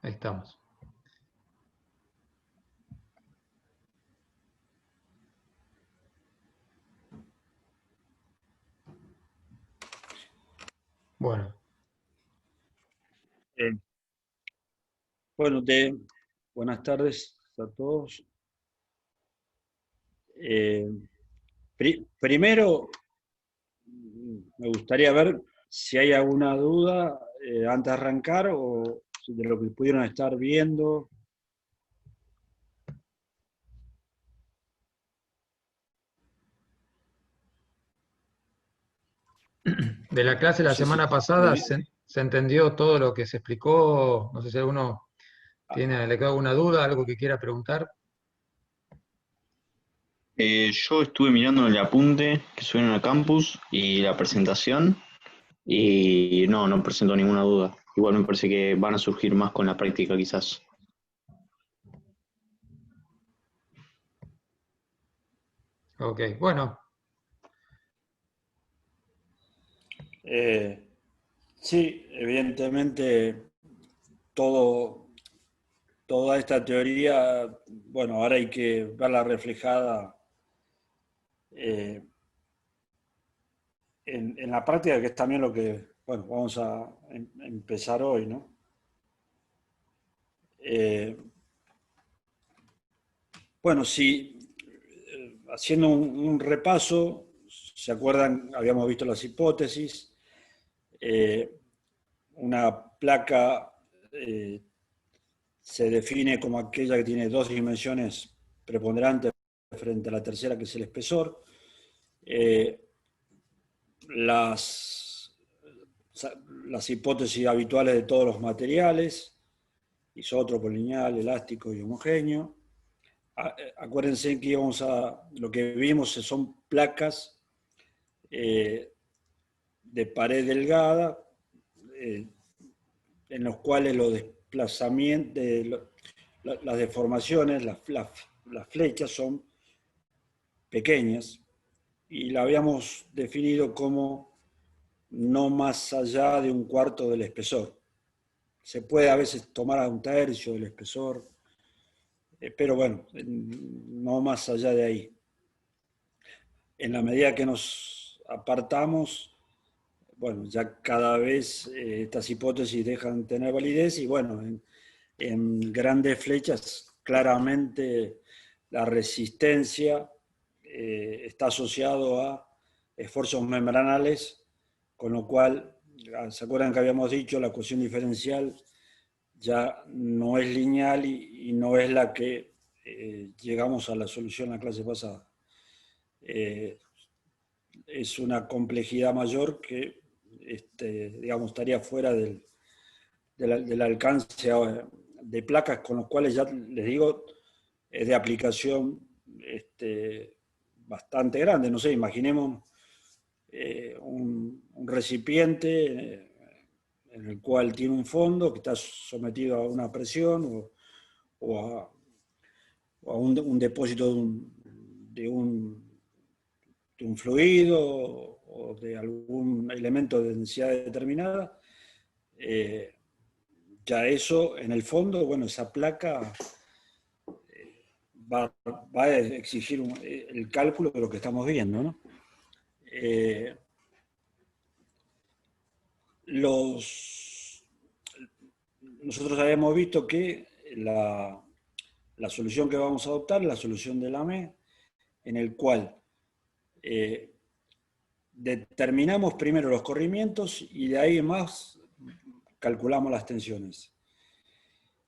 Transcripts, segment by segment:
Ahí estamos. Bueno, Eh, bueno, buenas tardes a todos. Eh, Primero, me gustaría ver si hay alguna duda antes de arrancar o de lo que pudieron estar viendo. de la clase No la sé si semana estoy pasada bien. se entendió todo lo que se explicó. No sé si alguno Ah, le quedó alguna duda, algo que quiera preguntar. Yo estuve mirando el apunte que subieron a campus y la presentación y no presento ninguna duda. Igual me parece que van a surgir más con la práctica quizás. Ok, bueno, eh, sí, evidentemente todo, toda esta teoría, bueno, ahora hay que verla reflejada eh, en la práctica, que es también lo que, bueno, vamos a empezar hoy, ¿no? Eh, bueno, si haciendo un repaso, ¿se acuerdan? Habíamos visto las hipótesis. Eh, una placa se define como aquella que tiene dos dimensiones preponderantes frente a la tercera, que es el espesor. Eh, las, las hipótesis habituales de todos los materiales, isótropo, lineal, elástico y homogéneo. Acuérdense que lo que vimos son placas de pared delgada, eh, en los cuales los desplazamientos, las deformaciones, las flechas son pequeñas, y la habíamos definido como no más allá de un cuarto del espesor. Se puede a veces tomar a un tercio del espesor, pero bueno, no más allá de ahí. En la medida que nos apartamos, bueno, ya cada vez estas hipótesis dejan de tener validez y bueno, en grandes flechas claramente la resistencia está asociado a esfuerzos membranales, con lo cual, ¿se acuerdan que habíamos dicho? La ecuación diferencial ya no es lineal y no es la que llegamos a la solución en la clase pasada. Es una complejidad mayor que, digamos, estaría fuera del alcance de placas, con los cuales ya les digo, es de aplicación bastante grande. No sé, imaginemos un recipiente en el cual tiene un fondo que está sometido a una presión o a un depósito de un de un fluido o de algún elemento de densidad determinada, ya eso en el fondo, bueno, esa placa va a exigir el cálculo de lo que estamos viendo, ¿no? Nosotros habíamos visto que la solución que vamos a adoptar es la solución de Lamé, en el cual determinamos primero los corrimientos y de ahí más calculamos las tensiones.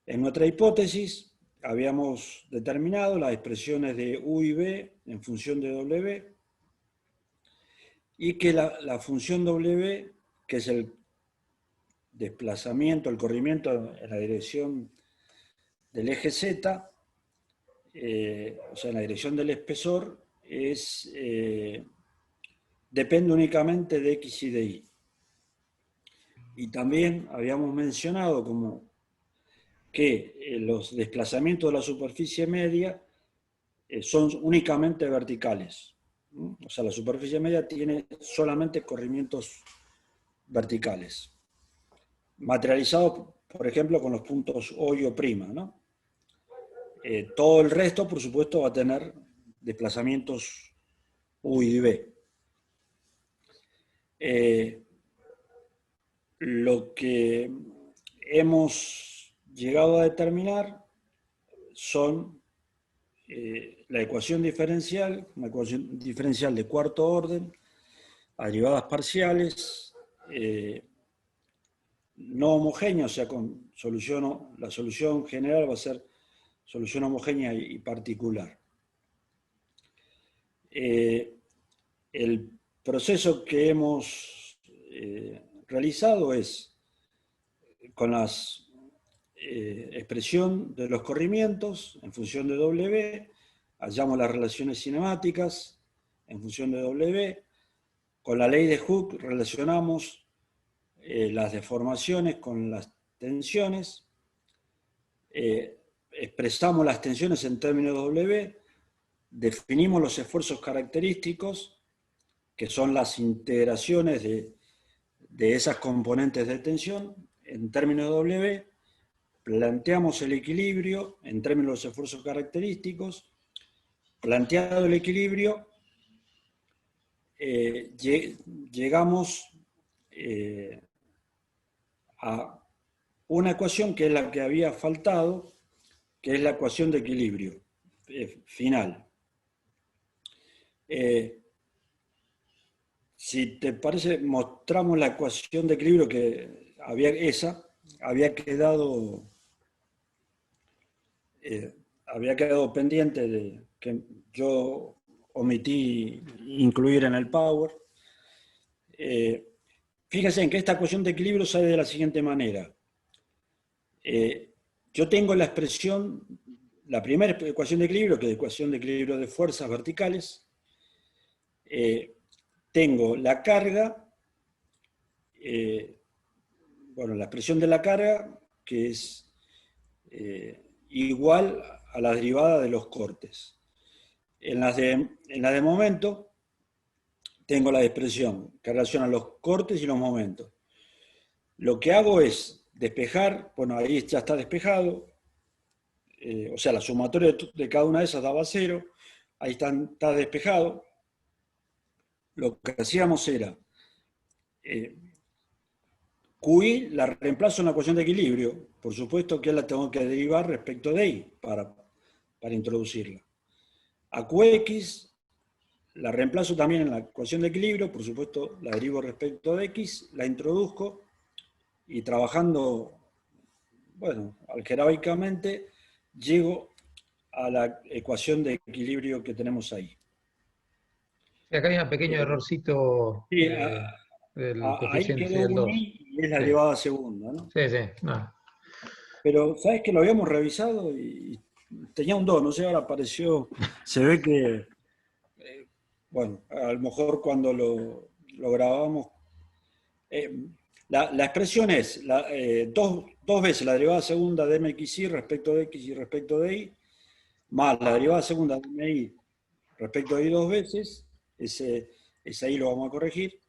En nuestra hipótesis habíamos determinado las expresiones de U y B en función de W y que la función W, que es el desplazamiento, el corrimiento en la dirección del eje Z, o sea, en la dirección del espesor, depende únicamente de X y de Y. Y también habíamos mencionado como que los desplazamientos de la superficie media son únicamente verticales. O sea, la superficie media tiene solamente corrimientos verticales, materializados por ejemplo, con los puntos O y O', ¿no? Todo el resto, por supuesto, va a tener desplazamientos U y B. Lo que hemos llegado a determinar son la ecuación diferencial, una ecuación diferencial de cuarto orden, a derivadas parciales, no homogénea, o sea, con solución, la solución general va a ser solución homogénea y particular. El proceso que hemos realizado es con la expresión de los corrimientos en función de W, hallamos las relaciones cinemáticas en función de W, con la ley de Hooke relacionamos las deformaciones con las tensiones, expresamos las tensiones en términos de W, definimos los esfuerzos característicos, que son las integraciones de esas componentes de tensión en términos de W, planteamos el equilibrio en términos de los esfuerzos característicos, planteado el equilibrio, llegamos a una ecuación que es la que había faltado, que es la ecuación de equilibrio final. Si te parece, mostramos la ecuación de equilibrio que había quedado pendiente de que yo omití incluir en el Power. Fíjense en que esta ecuación de equilibrio sale de la siguiente manera. Yo tengo la expresión, la primera ecuación de equilibrio, que es la ecuación de equilibrio de fuerzas verticales. Tengo la carga, la expresión de la carga, que es igual a la derivada de los cortes. En la de momento, tengo la expresión que relaciona los cortes y los momentos. Lo que hago es despejar, bueno, ahí ya está despejado, o sea, la sumatoria de cada una de esas daba 0, ahí está despejado. Lo que hacíamos era, QI la reemplazo en la ecuación de equilibrio, por supuesto que la tengo que derivar respecto de I para introducirla. A QX la reemplazo también en la ecuación de equilibrio, por supuesto la derivo respecto de X, la introduzco y trabajando, algebraicamente, llego a la ecuación de equilibrio que tenemos ahí. Acá hay un pequeño errorcito Sí, del ahí coeficiente quedó del un 2. I y es la Sí. elevada segunda, ¿no? Sí, no. Pero, ¿sabes que lo habíamos revisado y tenía un 2, no sé, ahora apareció, se ve que, a lo mejor cuando lo grabamos, la expresión es dos veces la derivada segunda de mxy respecto de x y respecto de y, más la derivada segunda de mi respecto de y dos veces, ese ahí lo vamos a corregir,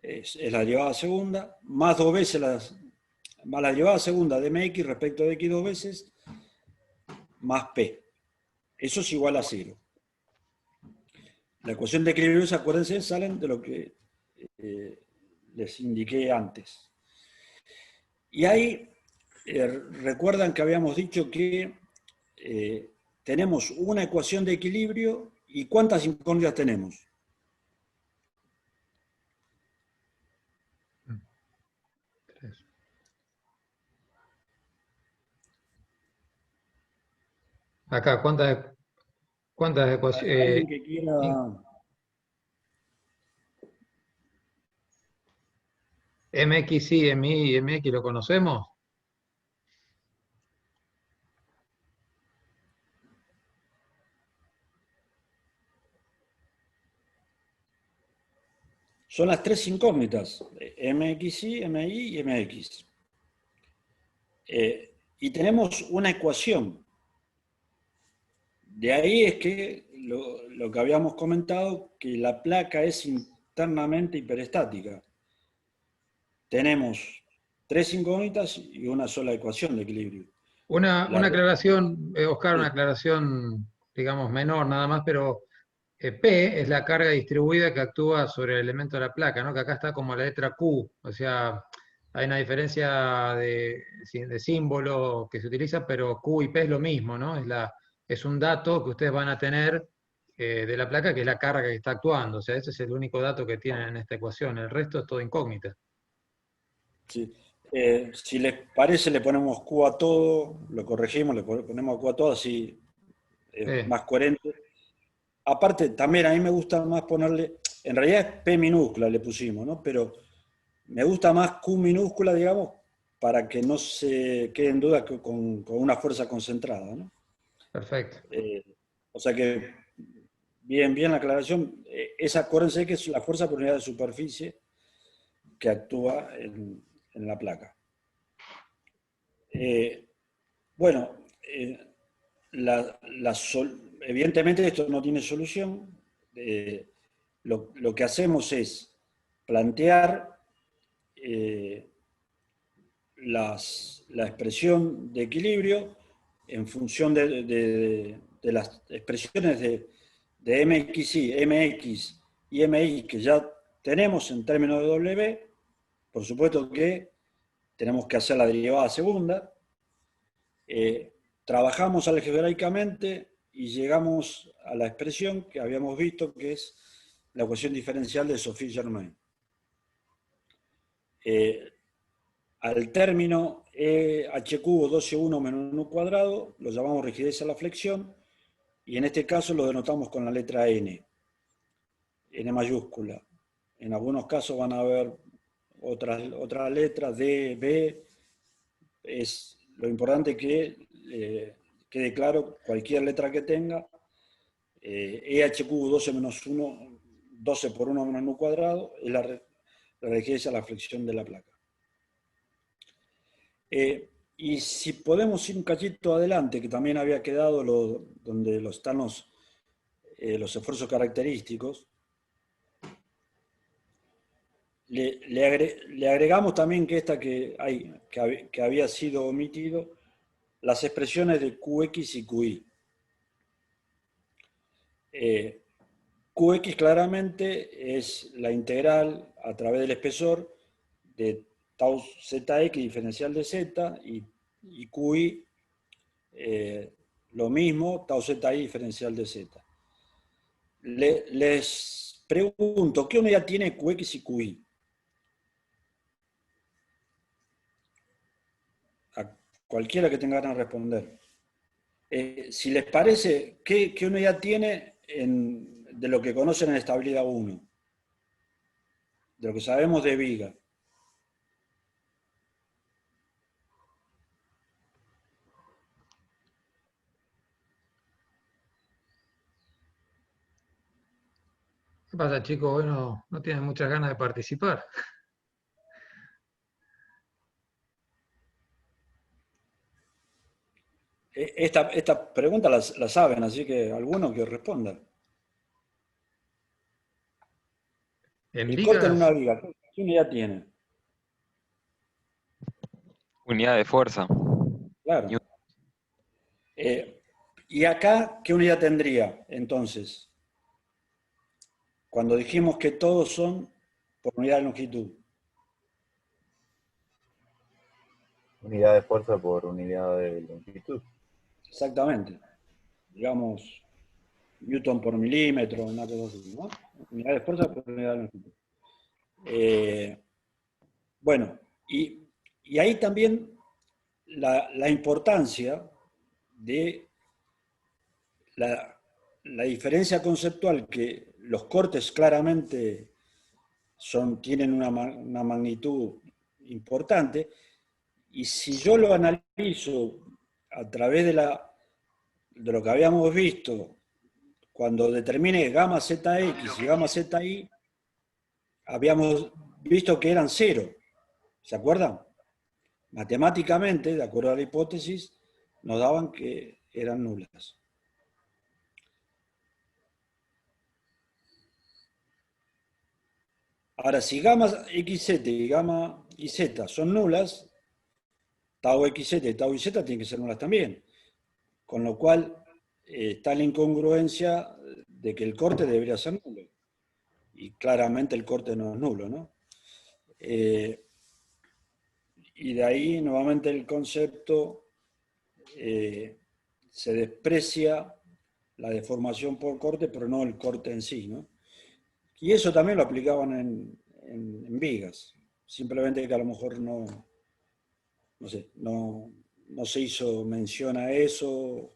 es la derivada segunda, más dos veces más la derivada segunda de mx respecto de x dos veces, más p. Eso es igual a 0. La ecuación de equilibrio, acuérdense, salen de lo que les indiqué antes. Y ahí, recuerdan que habíamos dicho que tenemos una ecuación de equilibrio y ¿cuántas incógnitas tenemos? Acá, ¿cuántas ecuaciones? ¿Alguien que quiera? MXI, MI y MX lo conocemos. Son las tres incógnitas, MXI, MI y MX. Y tenemos una ecuación. De ahí es que lo que habíamos comentado, que la placa es internamente hiperestática. Tenemos tres incógnitas y una sola ecuación de equilibrio. Una aclaración, Oscar, una Sí. aclaración, digamos, menor nada más, pero P es la carga distribuida que actúa sobre el elemento de la placa, ¿no? Que acá está como la letra Q, o sea, hay una diferencia de símbolo que se utiliza, pero Q y P es lo mismo, ¿no? Es un dato que ustedes van a tener de la placa, que es la carga que está actuando, o sea, ese es el único dato que tienen en esta ecuación, el resto es todo incógnita. Sí. Si les parece, le ponemos Q a todo, lo corregimos, le ponemos Q a todo, así es Sí, más coherente. Aparte, también a mí me gusta más ponerle, en realidad es P minúscula le pusimos, ¿no? Pero me gusta más Q minúscula, digamos, para que no se quede en duda con una fuerza concentrada, ¿no? perfecto. Eh, o sea que, bien la aclaración, acuérdense que es la fuerza por unidad de superficie que actúa en la placa. Eh, bueno, evidentemente esto no tiene solución. Lo que hacemos es plantear la expresión de equilibrio en función de las expresiones de MXY, MX y MI que ya tenemos en términos de W. Por supuesto que tenemos que hacer la derivada segunda. Trabajamos algebraicamente y llegamos a la expresión que habíamos visto, que es la ecuación diferencial de Sophie-Germain. Al término h cubo 12,1 menos 1 cuadrado, lo llamamos rigidez a la flexión, y en este caso lo denotamos con la letra N mayúscula. En algunos casos van a haber otras letras, D, B. Es lo importante que quede claro cualquier letra que tenga. EH cubo 12 menos 1, 12 por 1 menos 1 cuadrado, es la rigidez a la flexión de la placa. Y si podemos ir un cachito adelante, que también había quedado donde están los esfuerzos característicos, le agregamos también que que había sido omitido, las expresiones de Qx y Qy. Qx claramente es la integral a través del espesor de tau zx diferencial de z, y Qi lo mismo, tau zi diferencial de z. Les pregunto, ¿qué unidad tiene Qx y Qi? A cualquiera que tenga ganas de responder. Si les parece, ¿qué unidad tiene de lo que conocen en estabilidad 1? De lo que sabemos de viga. ¿Qué pasa, chicos? Hoy no tienen muchas ganas de participar. Esta pregunta la saben, así que alguno que responda. En El corte en una vigas, viga, ¿qué unidad tiene? Unidad de fuerza. Claro. ¿Y acá qué unidad tendría entonces? Cuando dijimos que todos son por unidad de longitud. Unidad de fuerza por unidad de longitud. Exactamente. Digamos, Newton por milímetro, una cosa así, ¿no? Unidad de fuerza por unidad de longitud. Bueno, y ahí también la importancia de la diferencia conceptual, que los cortes claramente tienen una magnitud importante, y si yo lo analizo a través de lo que habíamos visto, cuando determine gamma zx y gamma zi, habíamos visto que eran cero. ¿Se acuerdan? Matemáticamente, de acuerdo a la hipótesis, nos daban que eran nulas. Ahora, si gamma xz y gamma y Z son nulas, tau XZ y tau YZ tienen que ser nulas también. Con lo cual está la incongruencia de que el corte debería ser nulo. Y claramente el corte no es nulo, ¿no? Y de ahí nuevamente el concepto se desprecia la deformación por corte, pero no el corte en sí, ¿no? Y eso también lo aplicaban en vigas, simplemente que a lo mejor no sé, no se hizo mención a eso,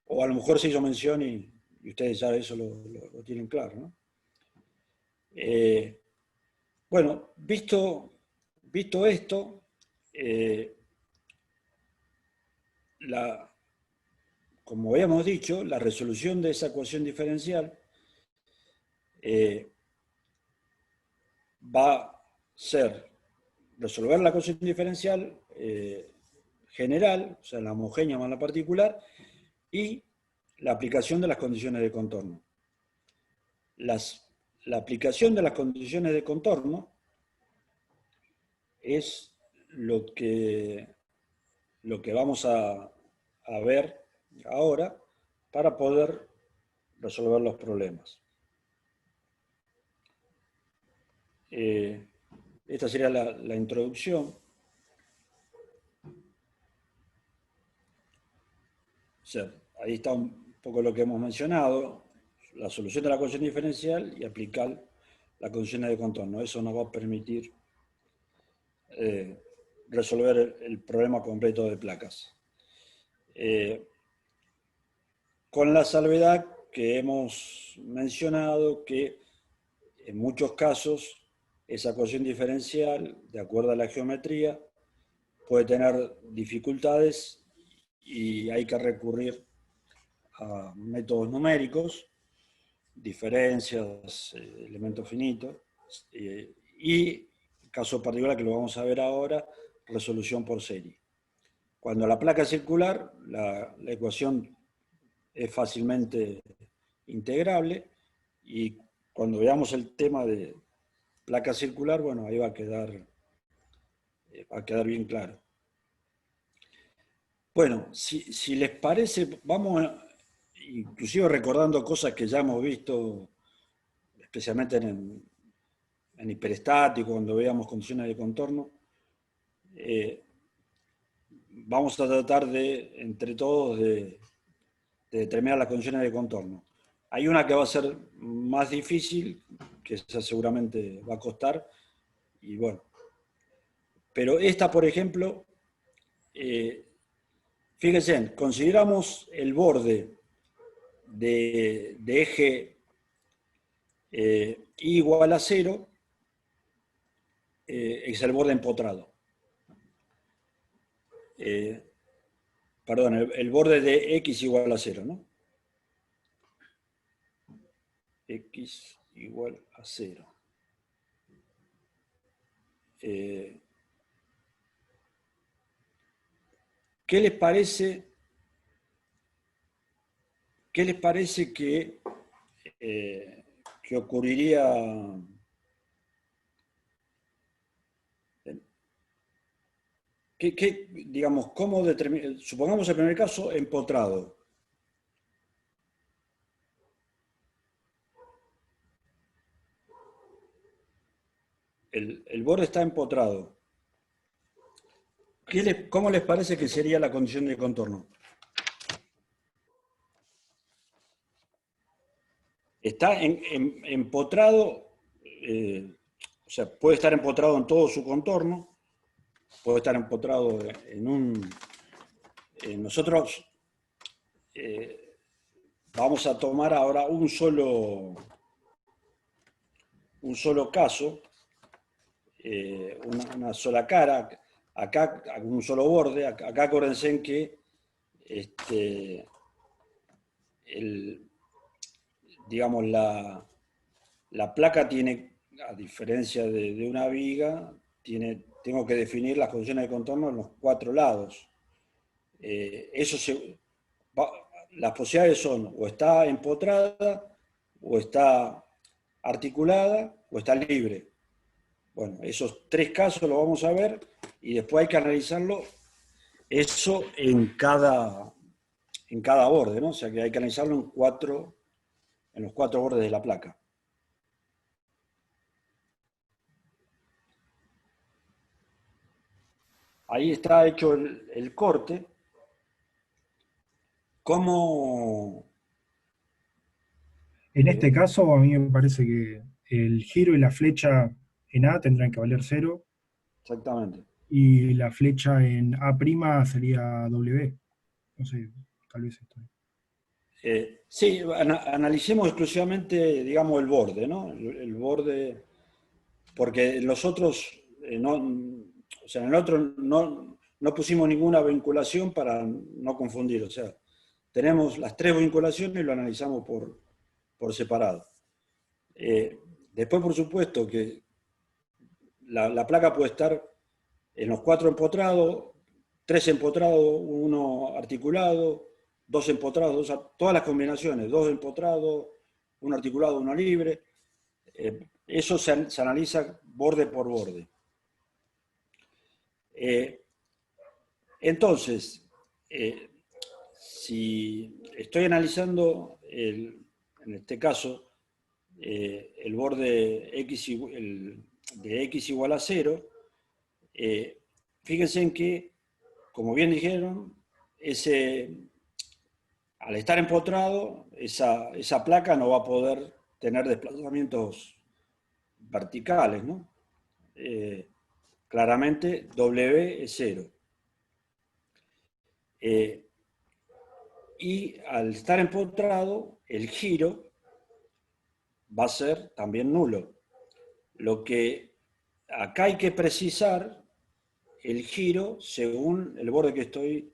o a lo mejor se hizo mención y ustedes ya eso lo tienen claro, ¿no? Bueno, visto esto, como habíamos dicho, la resolución de esa ecuación diferencial va a ser resolver la ecuación diferencial general, o sea, la homogénea más la particular, y la aplicación de las condiciones de contorno. La aplicación de las condiciones de contorno es lo que vamos a ver ahora para poder resolver los problemas. Esta sería la introducción. O sea, ahí está un poco lo que hemos mencionado, la solución de la ecuación diferencial y aplicar las condiciones de contorno. Eso nos va a permitir resolver el problema completo de placas. Con la salvedad que hemos mencionado que en muchos casos esa ecuación diferencial, de acuerdo a la geometría, puede tener dificultades y hay que recurrir a métodos numéricos, diferencias, elementos finitos, y caso particular que lo vamos a ver ahora, resolución por serie. Cuando la placa es circular, la ecuación es fácilmente integrable, y cuando veamos el tema de placa circular, bueno, ahí va a quedar bien claro. Bueno, si les parece, vamos inclusive recordando cosas que ya hemos visto, especialmente en hiperestático, cuando veamos condiciones de contorno. Vamos a tratar entre todos, de determinar las condiciones de contorno. Hay una que va a ser más difícil, que esa seguramente va a costar, y bueno. Pero esta, por ejemplo, fíjense, consideramos el borde de eje I igual a 0, es el borde empotrado. Perdón, el borde de X igual a 0, ¿no? X igual a 0. ¿Qué les parece que ocurriría? Digamos, ¿cómo determinar? Supongamos el primer caso, empotrado. El borde está empotrado. ¿Cómo les parece que sería la condición de contorno? Está empotrado, o sea, puede estar empotrado en todo su contorno, puede estar empotrado nosotros vamos a tomar ahora un solo caso, una sola cara, acá un solo borde. Acá acuérdense en que digamos, la placa tiene, a diferencia de una viga, tengo que definir las condiciones de contorno en los 4 lados. Las posibilidades son o está empotrada, o está articulada, o está libre. Bueno, esos 3 casos los vamos a ver y después hay que analizarlo eso en cada borde, ¿no? O sea que hay que analizarlo en los 4 bordes de la placa. Ahí está hecho el corte. ¿Cómo? En este caso, a mí me parece que el giro y la flecha en A tendrán que valer 0, Exactamente. y la flecha en A' sería W. No sé, tal vez esto. Sí, analicemos exclusivamente, digamos, el borde, ¿no? El borde, porque los otros, o sea, en el otro no pusimos ninguna vinculación para no confundir, o sea, tenemos las 3 vinculaciones y lo analizamos por separado. Después, por supuesto, que la placa puede estar en los 4 empotrados, 3 empotrados, 1 articulado, 2 empotrados, todas las combinaciones, 2 empotrados, 1 articulado, 1 libre. Eso se analiza borde por borde. Entonces, si estoy analizando, en este caso, el borde de x igual a 0, fíjense en que, como bien dijeron, al estar empotrado, esa placa no va a poder tener desplazamientos verticales, ¿no? Claramente W es 0. Y al estar empotrado, el giro va a ser también nulo. Lo que acá hay que precisar el giro según el borde que estoy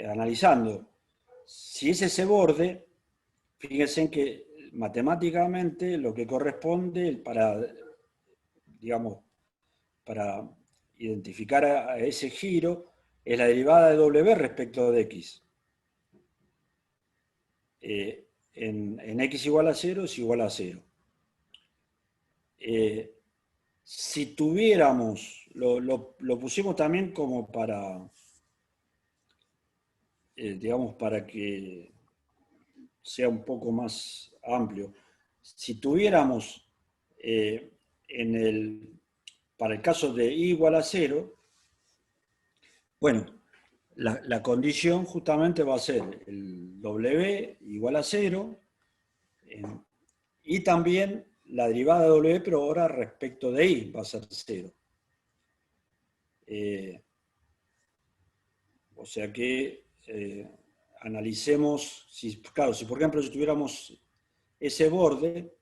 analizando. Si es ese borde, fíjense que matemáticamente lo que corresponde digamos, para identificar a ese giro es la derivada de W respecto de X. En X igual a 0 es igual a 0. Si tuviéramos, lo pusimos también como para, digamos, para que sea un poco más amplio. Si tuviéramos para el caso de I igual a 0, bueno, la condición justamente va a ser el W igual a 0 y también la derivada de W, pero ahora respecto de I va a ser 0. O sea que analicemos, claro, si por ejemplo si tuviéramos ese borde,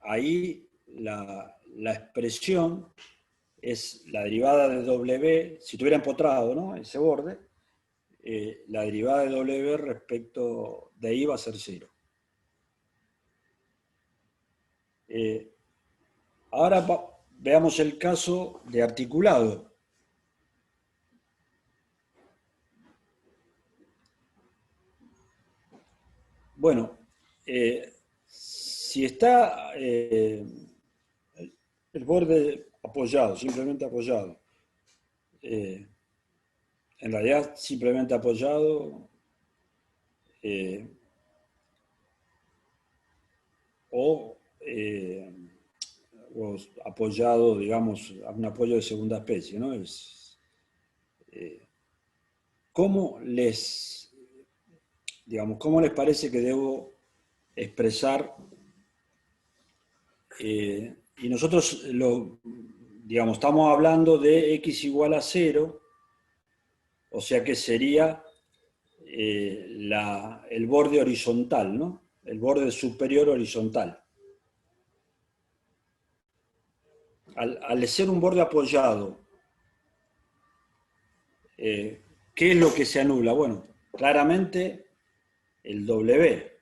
ahí la expresión es la derivada de W, si tuviera empotrado, ¿no?, ese borde, la derivada de W respecto de I va a ser 0. Ahora veamos el caso de articulado. Bueno, si está el borde apoyado, simplemente apoyado, en realidad simplemente apoyado, o apoyado, digamos, a un apoyo de segunda especie, ¿no? ¿Cómo les parece que debo expresar? Y nosotros, digamos, estamos hablando de X igual a 0, o sea que sería el borde horizontal, ¿no? El borde superior horizontal. Al ser un borde apoyado, ¿qué es lo que se anula? Bueno, claramente el W,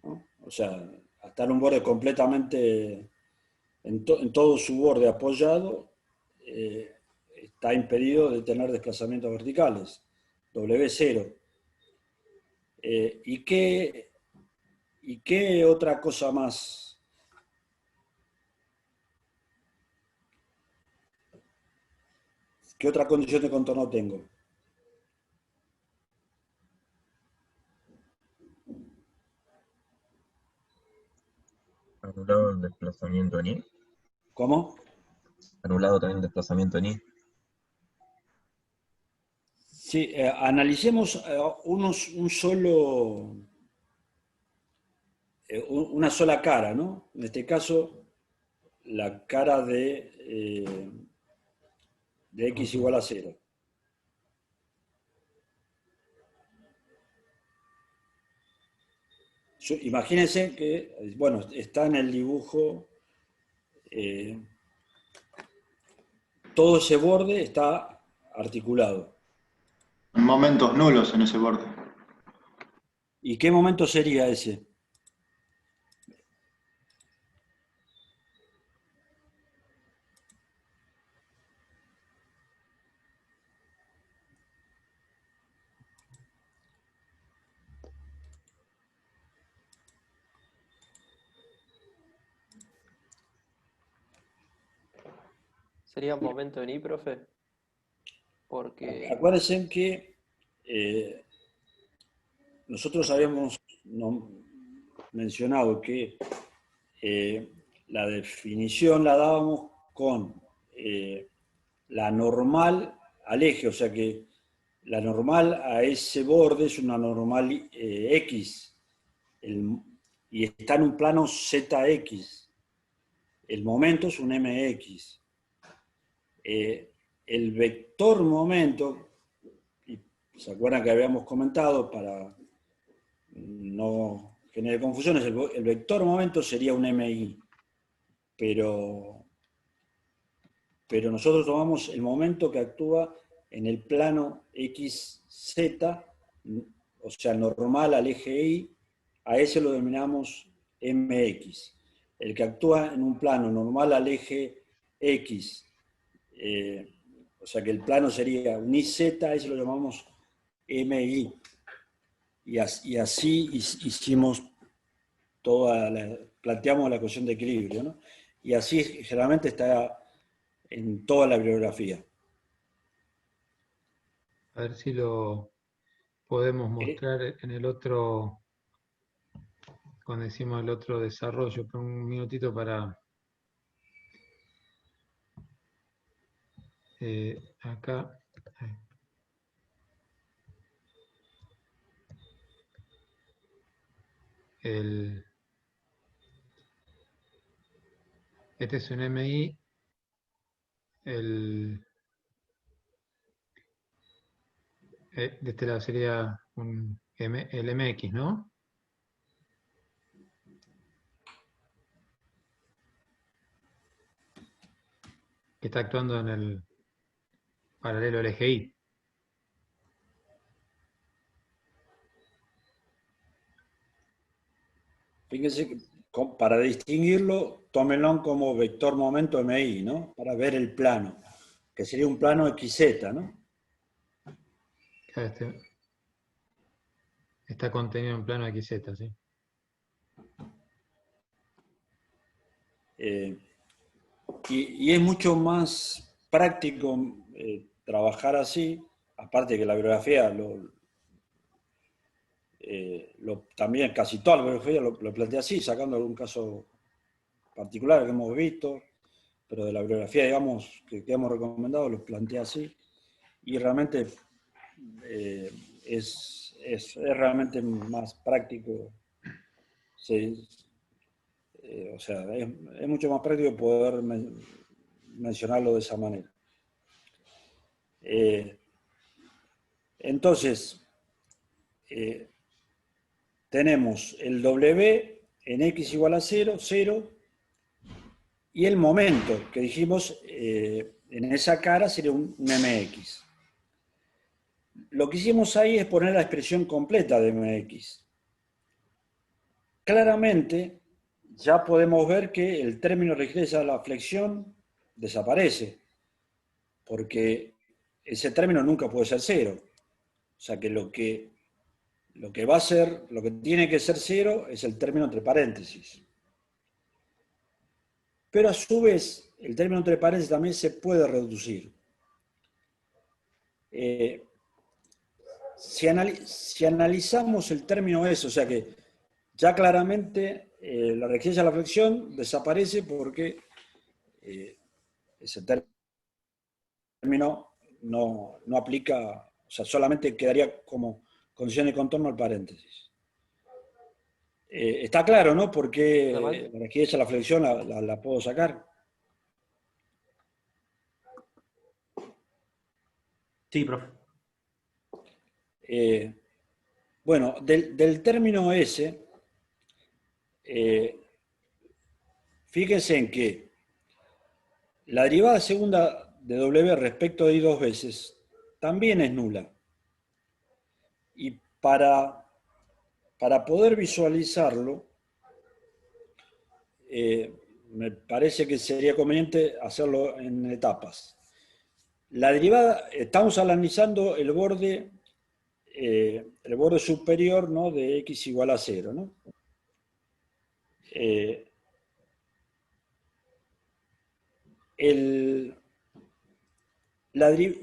¿no? O sea, al estar un borde completamente en todo su borde apoyado, está impedido de tener desplazamientos verticales. W0. ¿Y qué otra cosa más ¿Qué otra condición de contorno tengo? Anulado el desplazamiento en I. ¿Cómo? Anulado también el desplazamiento en I. Sí, analicemos una sola cara, ¿no? En este caso, la cara de x igual a 0. Imagínense que, bueno, está en el dibujo, todo ese borde está articulado. Momentos nulos en ese borde. ¿Y qué momento sería ese? ¿Sería un momento en I, profe? Porque Acuérdense que nosotros habíamos mencionado que la definición la dábamos con la normal al eje, o sea que la normal a ese borde es una normal X, y está en un plano ZX. El momento es un MX. El vector momento, y se acuerdan que habíamos comentado para no generar confusiones, el vector momento sería un MI, pero nosotros tomamos el momento que actúa en el plano XZ, o sea, normal al eje Y, a ese lo denominamos MX. El que actúa en un plano normal al eje X, o sea que el plano sería un IZ, a ese lo llamamos MI. Y así hicimos planteamos la ecuación de equilibrio, ¿no? Y así generalmente está en toda la bibliografía. A ver si lo podemos mostrar en el otro, cuando decimos el otro desarrollo, pero un minutito para acá. Este es un MI, de este lado sería el MX, ¿no? Que está actuando en el paralelo al eje Y. Fíjense que para distinguirlo, tómenlo como vector momento MI, ¿no? Para ver el plano, que sería un plano XZ, ¿no? Está contenido en plano XZ, ¿sí? Y es mucho más práctico trabajar así, aparte que la bibliografía también casi toda la bibliografía lo plantea así, sacando algún caso particular que hemos visto, pero de la bibliografía, digamos, que hemos recomendado, lo plantea así, y realmente es realmente más práctico. O sea, es mucho más práctico poder mencionarlo de esa manera. Entonces, tenemos el W en X igual a 0, 0, y el momento que dijimos en esa cara sería un MX. Lo que hicimos ahí es poner la expresión completa de MX. Claramente, ya podemos ver que el término regresa a la flexión desaparece, porque ese término nunca puede ser 0. O sea que lo que va a ser, lo que tiene que ser 0 es el término entre paréntesis. Pero a su vez, el término entre paréntesis también se puede reducir. Si analizamos el término S, o sea que ya claramente la resistencia a la flexión desaparece porque ese término no aplica, o sea, solamente quedaría como condición de contorno al paréntesis. Está claro, ¿no? Porque la resistencia a la flexión la puedo sacar. Sí, profe. Bueno, del término S, fíjense en que la derivada segunda de W respecto de I dos veces también es nula. Y para poder visualizarlo, me parece que sería conveniente hacerlo en etapas. La derivada, estamos analizando el borde superior, ¿no?, de x igual a 0, ¿no?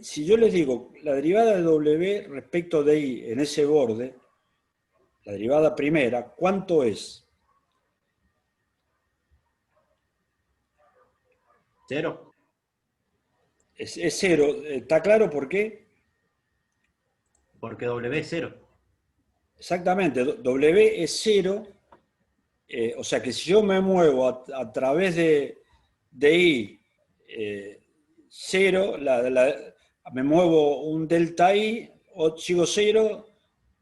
Si yo les digo la derivada de W respecto de I en ese borde, la derivada primera, ¿cuánto es? 0. Es 0. ¿Está claro por qué? Porque W es 0. Exactamente, W es 0. O sea que si yo me muevo a través de I 0, me muevo un delta I, o sigo 0,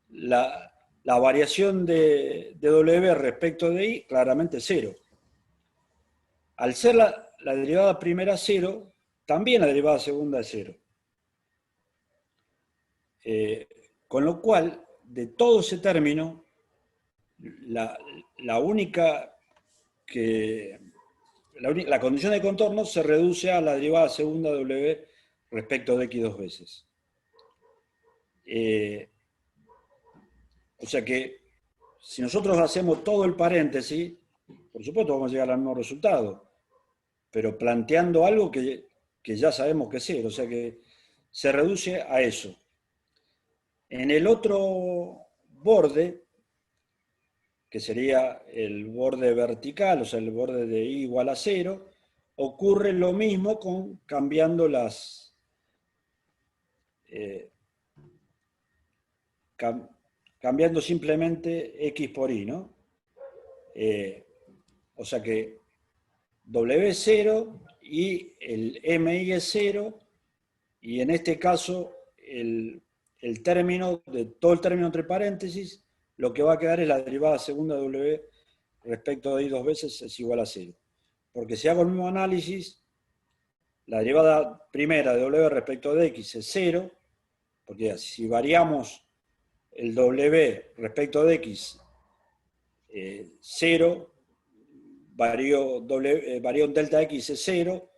la variación de W respecto de I claramente es 0. Al ser la derivada primera 0, también la derivada segunda es 0. Con lo cual, de todo ese término, la condición de contorno se reduce a la derivada segunda de W respecto de X dos veces. O sea que, si nosotros hacemos todo el paréntesis, por supuesto vamos a llegar al mismo resultado, pero planteando algo que ya sabemos que es 0, o sea que se reduce a eso. En el otro borde, que sería el borde vertical, o sea, el borde de I igual a 0, ocurre lo mismo cambiando cambiando simplemente X por Y, ¿no? O sea que W es 0 y el MI es 0, y en este caso todo el término entre paréntesis, lo que va a quedar es la derivada segunda de W respecto de I dos veces es igual a 0. Porque si hago el mismo análisis, la derivada primera de W respecto de X es 0, porque si variamos el W respecto de X 0, varió un delta X es 0,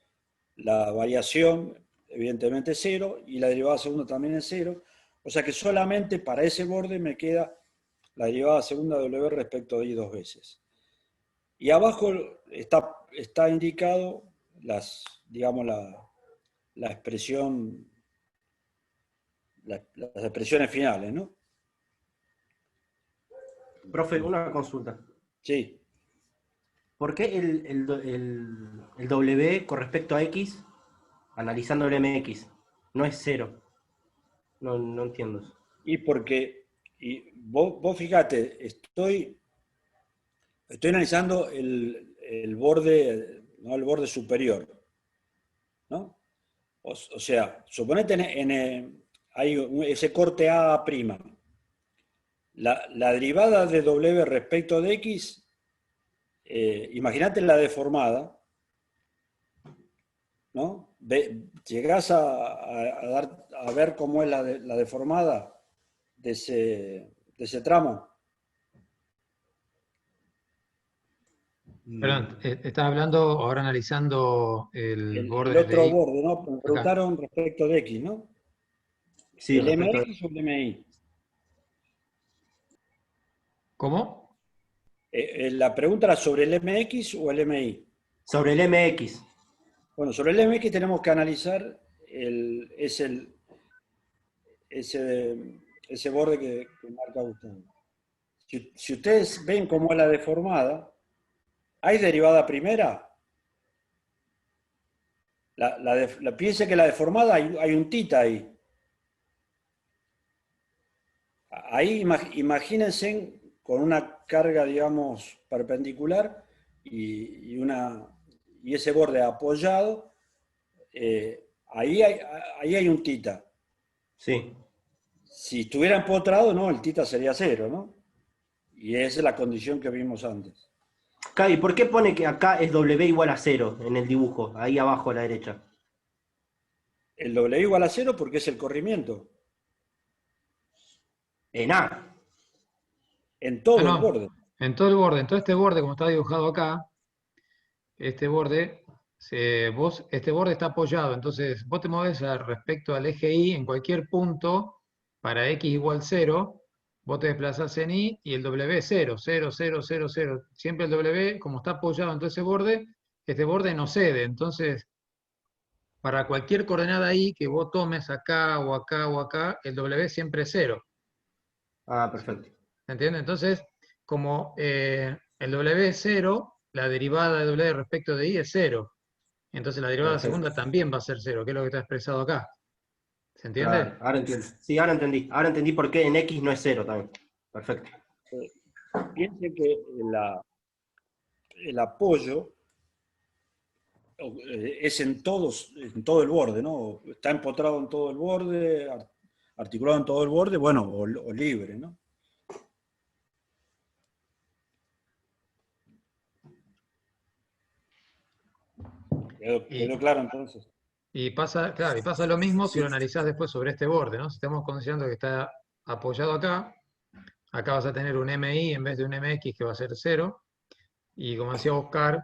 la variación evidentemente es 0, y la derivada segunda también es 0, o sea que solamente para ese borde me queda la derivada segunda de W respecto de I dos veces. Y abajo está indicado digamos, la expresión, las expresiones finales, ¿no? Profe, una consulta. Sí. ¿Por qué el W con respecto a X, analizando el MX, no es 0? No entiendo eso. Y porque, vos fíjate, estoy analizando el borde, ¿no?, el borde superior, ¿no? O sea, suponete hay ese corte A'. La derivada de W respecto de X, imagínate la deformada, ¿no? Llegás a ver cómo es la deformada de ese tramo. Perdón, estás hablando, ahora analizando el borde el otro de I. borde, ¿no? Me preguntaron respecto de X, ¿no? Sí, ¿El MX o el MI? ¿Cómo? La pregunta era sobre el MX o el MI. Sobre el MX. Bueno, sobre el MX tenemos que analizar ese borde que marca Gustavo. Si ustedes ven cómo es la deformada, ¿hay derivada primera? Piense que la deformada hay un tita ahí. Ahí imagínense con una carga, digamos, perpendicular y ese borde apoyado, ahí hay un tita. Sí. Si estuviera empotrado, no, el tita sería 0, ¿no? Y esa es la condición que vimos antes. ¿Y por qué pone que acá es W igual a 0 en el dibujo, ahí abajo a la derecha? El W igual a 0 porque es el corrimiento. En A. En todo No, el borde. en todo el borde. En todo este borde, como está dibujado acá, este borde está apoyado. Entonces, vos te movés respecto al eje Y en cualquier punto para X igual 0. Vos te desplazás en Y y el W es 0, 0, 0, 0, 0. Siempre el W, como está apoyado en todo ese borde, este borde no cede. Entonces, para cualquier coordenada Y que vos tomes acá o acá o acá, el W siempre es 0. Ah, perfecto. ¿Se entiende? Entonces, como el W es 0, la derivada de W respecto de Y es 0. Entonces la derivada Perfecto. segunda también va a ser 0, que es lo que está expresado acá. ¿Se entiende? Claro, ahora entiendo. Sí, ahora entendí. Ahora entendí por qué en X no es 0 también. Perfecto. Piensen que el apoyo es en todo el borde, ¿no? Está empotrado en todo el borde, articulado en todo el borde, bueno, o libre, ¿no? ¿Quedó claro entonces? Y pasa, claro, y pasa lo mismo si lo analizás después sobre este borde, ¿no? Si estamos considerando que está apoyado acá, acá vas a tener un MI en vez de un MX que va a ser 0. Y como decía Oscar,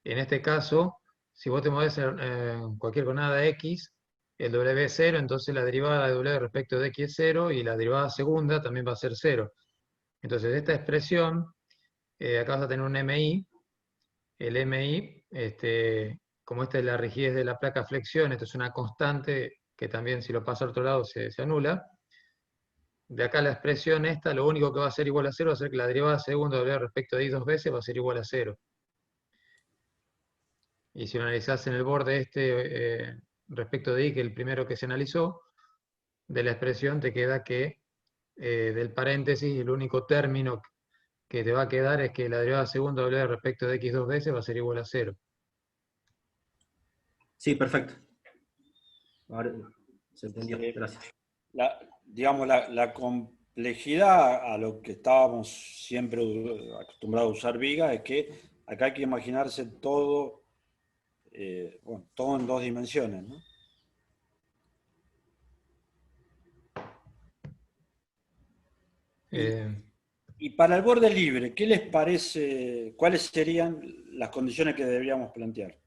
en este caso, si vos te movés en cualquier coordenada X, el W es 0, entonces la derivada de W respecto de X es 0 y la derivada segunda también va a ser 0. Entonces, esta expresión, acá vas a tener un MI. El MI, como esta es la rigidez de la placa flexión, esto es una constante que también si lo pasa al otro lado se anula. De acá la expresión esta, lo único que va a ser igual a 0 va a ser que la derivada segunda de W respecto de Y 2 veces va a ser igual a 0. Y si lo analizás en el borde respecto de Y, que es el primero que se analizó, de la expresión te queda que del paréntesis el único término que te va a quedar es que la derivada segunda de W respecto de X 2 veces va a ser igual a 0. Sí, perfecto. Ahora se entendió. Gracias. Digamos, la complejidad a lo que estábamos siempre acostumbrados a usar viga es que acá hay que imaginarse todo, todo en 2 dimensiones, ¿no? Y para el borde libre, ¿qué les parece? ¿Cuáles serían las condiciones que deberíamos plantear?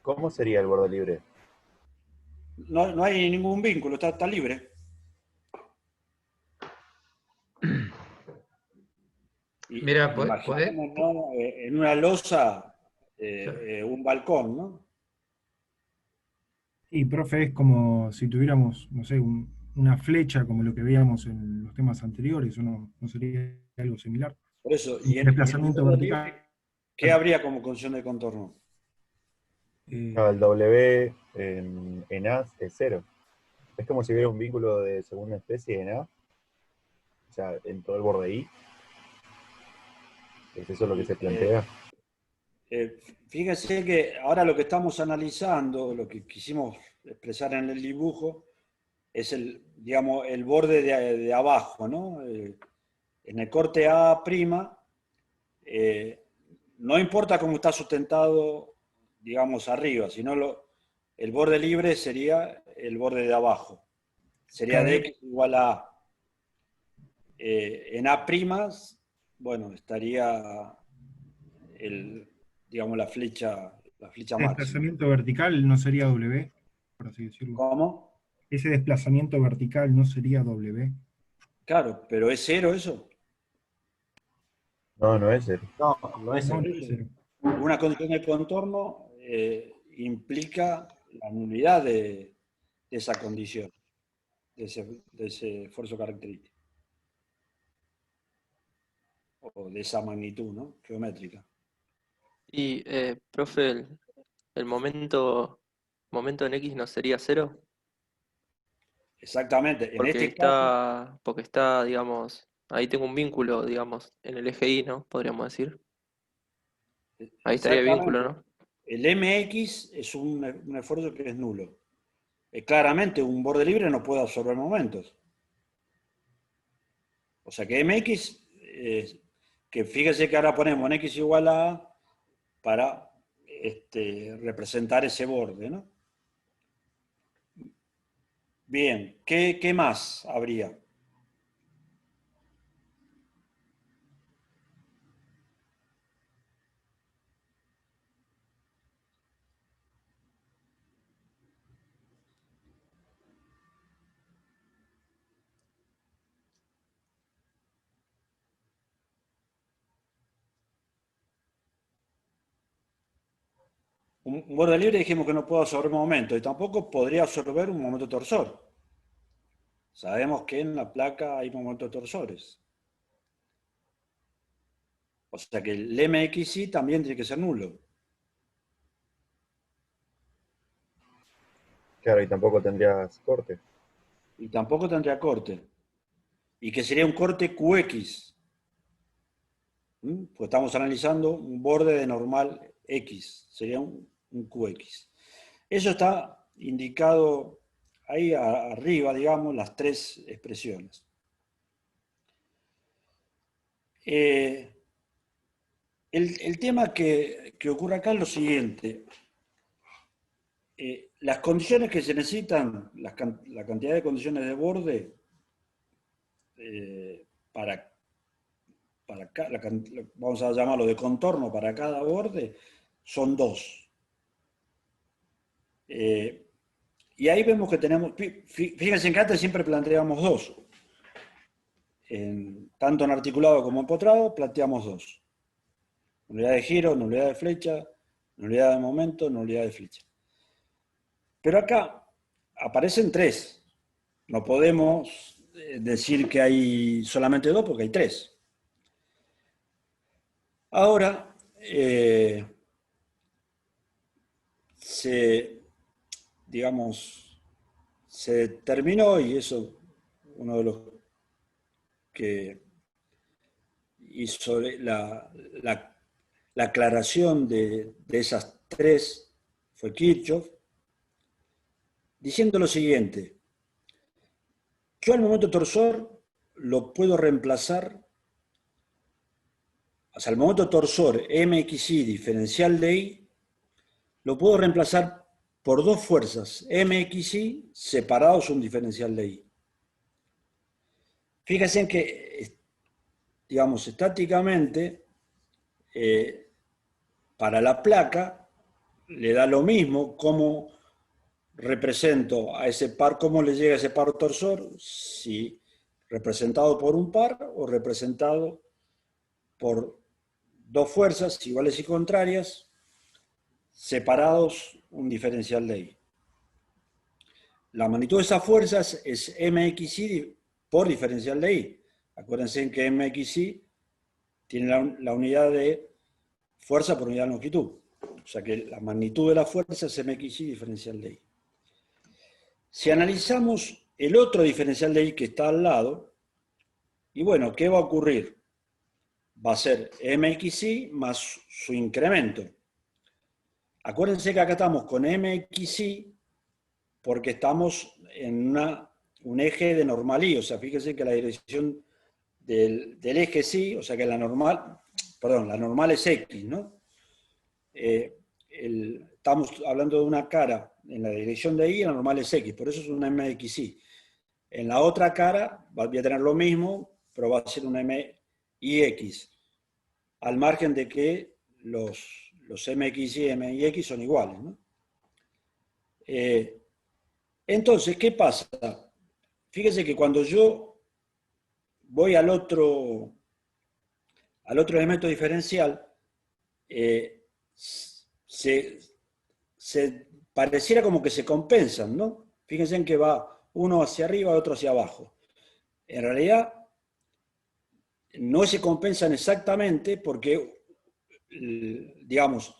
¿Cómo sería el borde libre? No hay ningún vínculo, está libre. Mira, imaginemos, ¿no? En una losa, un balcón, ¿no? Y, profe, es como si tuviéramos, no sé, una flecha como lo que veíamos en los temas anteriores, ¿o no sería algo similar? Por eso, Un desplazamiento vertical. ¿Qué habría como condición de contorno? No, el W en A es 0. Es como si hubiera un vínculo de segunda especie en A, o sea, en todo el borde I. ¿Es eso lo que se plantea? Fíjense que ahora lo que estamos analizando, lo que quisimos expresar en el dibujo, es digamos, el borde de abajo, ¿no? En el corte A', no importa cómo está sustentado, digamos, arriba, sino el borde libre sería el borde de abajo. Sería de X igual a A. En A', bueno, estaría digamos, la flecha máxima. Desplazamiento vertical no sería W, por así decirlo. ¿Cómo? Ese desplazamiento vertical no sería W. Claro, pero ¿es 0 eso? No, no es 0. No, no es No, 0. no es 0. Una condición de contorno implica la nulidad de esa condición, de ese esfuerzo característico. O de esa magnitud, ¿no? Geométrica. Y, profe, el momento en X no sería 0, Exactamente. En porque este caso, está, digamos, ahí tengo un vínculo, digamos, en el eje Y, ¿no? Podríamos decir. Ahí estaría el vínculo, exactamente. ¿no? El MX es un esfuerzo que es nulo. Claramente, un borde libre no puede absorber momentos. O sea que MX, que fíjese que ahora ponemos en X igual a A para representar ese borde, ¿no? Bien, ¿qué más habría? Un borde libre dijimos que no puede absorber momentos y tampoco podría absorber un momento torsor. Sabemos que en la placa hay momentos torsores. O sea que el MXI también tiene que ser nulo. Claro, y tampoco tendrías corte. Y tampoco tendría corte. Y que sería un corte QX. Pues estamos analizando un borde de normal X. Sería un QX. Eso está indicado ahí arriba, digamos, las tres expresiones. El tema que ocurre acá es lo siguiente. Las condiciones que se necesitan, la cantidad de condiciones de borde vamos a llamarlo de contorno para cada borde, son 2. Y ahí vemos que tenemos, fíjense que antes siempre planteamos 2. Tanto en articulado como en empotrado planteamos 2. Nulidad de giro, nulidad de flecha, nulidad de momento, nulidad de flecha. Pero acá aparecen 3. No podemos decir que hay solamente 2 porque hay 3. Ahora, se determinó, y eso uno de los que hizo la aclaración de esas 3 fue Kirchhoff, diciendo lo siguiente: yo al momento torsor lo puedo reemplazar, o sea, el momento torsor MXI diferencial de I, lo puedo reemplazar por 2 fuerzas MXI separados un diferencial de I. Fíjense que, digamos, estáticamente, para la placa, le da lo mismo cómo represento a ese par, cómo le llega a ese par torsor, si representado por un par o representado por 2 fuerzas iguales y contrarias, separados un diferencial de I. La magnitud de esas fuerzas es MXI por diferencial de I. Acuérdense que MXI tiene la unidad de fuerza por unidad de longitud. O sea que la magnitud de la fuerza es MXI diferencial de I. Si analizamos el otro diferencial de I que está al lado, y bueno, ¿qué va a ocurrir? Va a ser MXI más su incremento. Acuérdense que acá estamos con MXI porque estamos en un eje de normal I, o sea, fíjense que la dirección del eje sí, o sea que la normal es X, ¿no? Estamos hablando de una cara en la dirección de I y la normal es X, por eso es una MXI. En la otra cara voy a tener lo mismo, pero va a ser una MIX, al margen de que los MXI y MIX son iguales, ¿no? Entonces, ¿qué pasa? Fíjese que cuando yo voy al otro al otro elemento diferencial, se pareciera como que se compensan, ¿no? Fíjense en que va uno hacia arriba, otro hacia abajo. En realidad, no se compensan exactamente porque, digamos,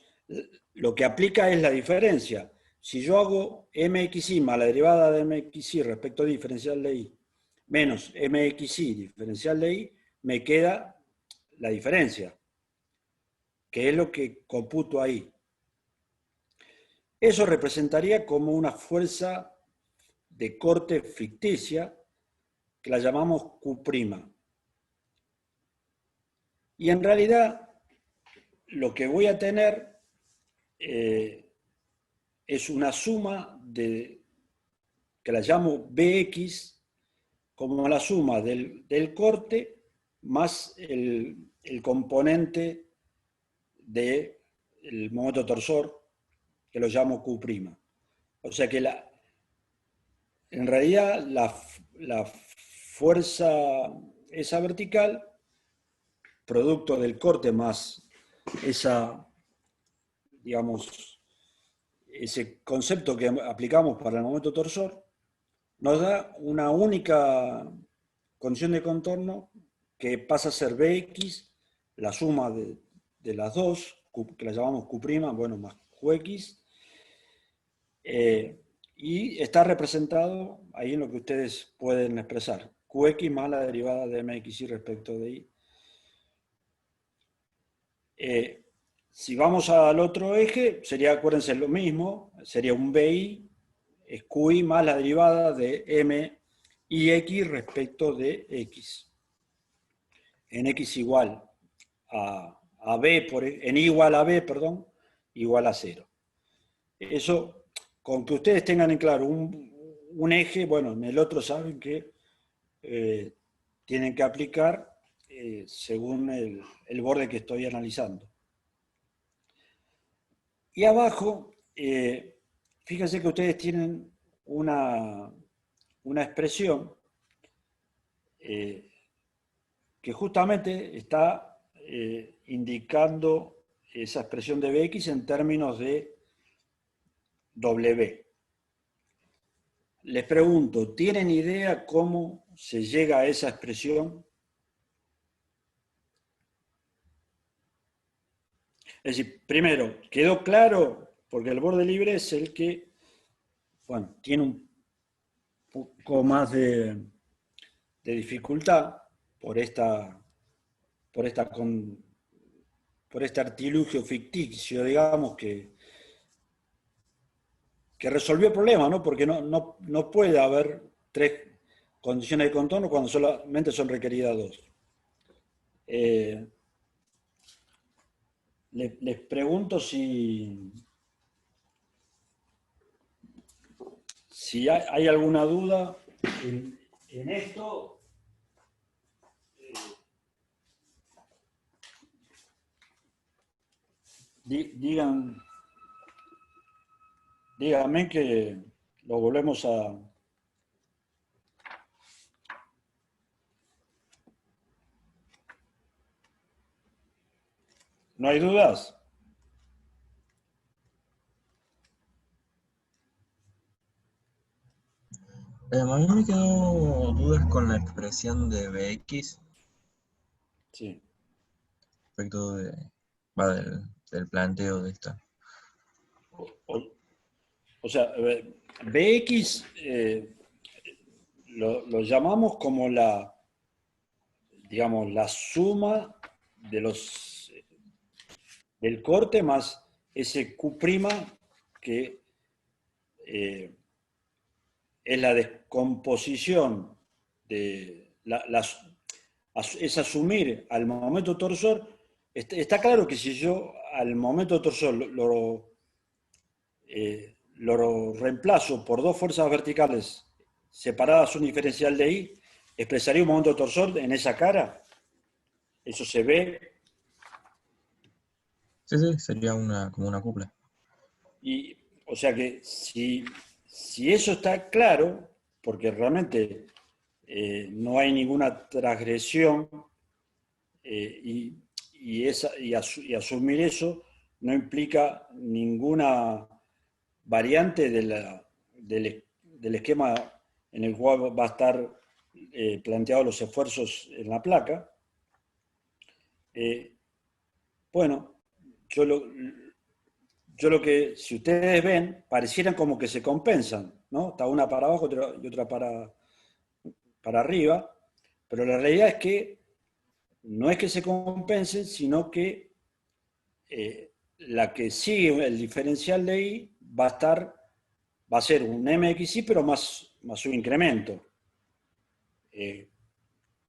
lo que aplica es la diferencia. Si yo hago mxi más la derivada de mxi respecto al diferencial de y, menos mxi diferencial de y, me queda la diferencia, que es lo que computo ahí. Eso representaría como una fuerza de corte ficticia, que la llamamos Q'. Y en realidad, lo que voy a tener es una suma que la llamo Bx, como la suma del corte más el componente del momento torsor, que lo llamo Q'. O sea que en realidad la fuerza esa vertical, producto del corte más digamos, ese concepto que aplicamos para el momento torsor, nos da una única condición de contorno que pasa a ser Bx, la suma de las dos, que la llamamos Q', bueno, más Qx, y está representado ahí en lo que ustedes pueden expresar. Qx más la derivada de mxy respecto de y. Si vamos al otro eje, sería, acuérdense, lo mismo, sería un BI, es QI más la derivada de M y X respecto de X. En X igual a B, en Y igual a B, perdón, igual a 0. Eso, con que ustedes tengan en claro un eje, bueno, en el otro saben que tienen que aplicar según el borde que estoy analizando. Y abajo, fíjense que ustedes tienen una expresión que justamente está indicando esa expresión de Bx en términos de W. Les pregunto, ¿tienen idea cómo se llega a esa expresión? Es decir, primero, ¿quedó claro? Porque el borde libre es el que, bueno, tiene un poco más de dificultad por este artilugio ficticio, digamos, que resolvió el problema, ¿no? Porque no puede haber 3 condiciones de contorno cuando solamente son requeridas 2. Les pregunto si hay alguna duda en esto. Díganme que lo volvemos a... ¿No hay dudas? A mí me quedó dudas con la expresión de Bx. Sí. Respecto del planteo de esta. O sea, Bx lo llamamos como digamos, la suma del corte más ese Q' que es la descomposición es asumir al momento torsor. Está claro que si yo al momento torsor lo reemplazo por 2 fuerzas verticales separadas un diferencial de I, expresaría un momento torsor en esa cara. Eso se ve. Sí, sería como una cupla. Y, o sea que si eso está claro, porque realmente no hay ninguna transgresión, y y asumir eso no implica ninguna variante del esquema en el cual va a estar planteados los esfuerzos en la placa. Bueno, yo lo que, si ustedes ven, parecieran como que se compensan, ¿no? Está una para abajo y otra para arriba, pero la realidad es que no es que se compensen, sino que la que sigue el diferencial de I va a ser un MXI, pero más un incremento.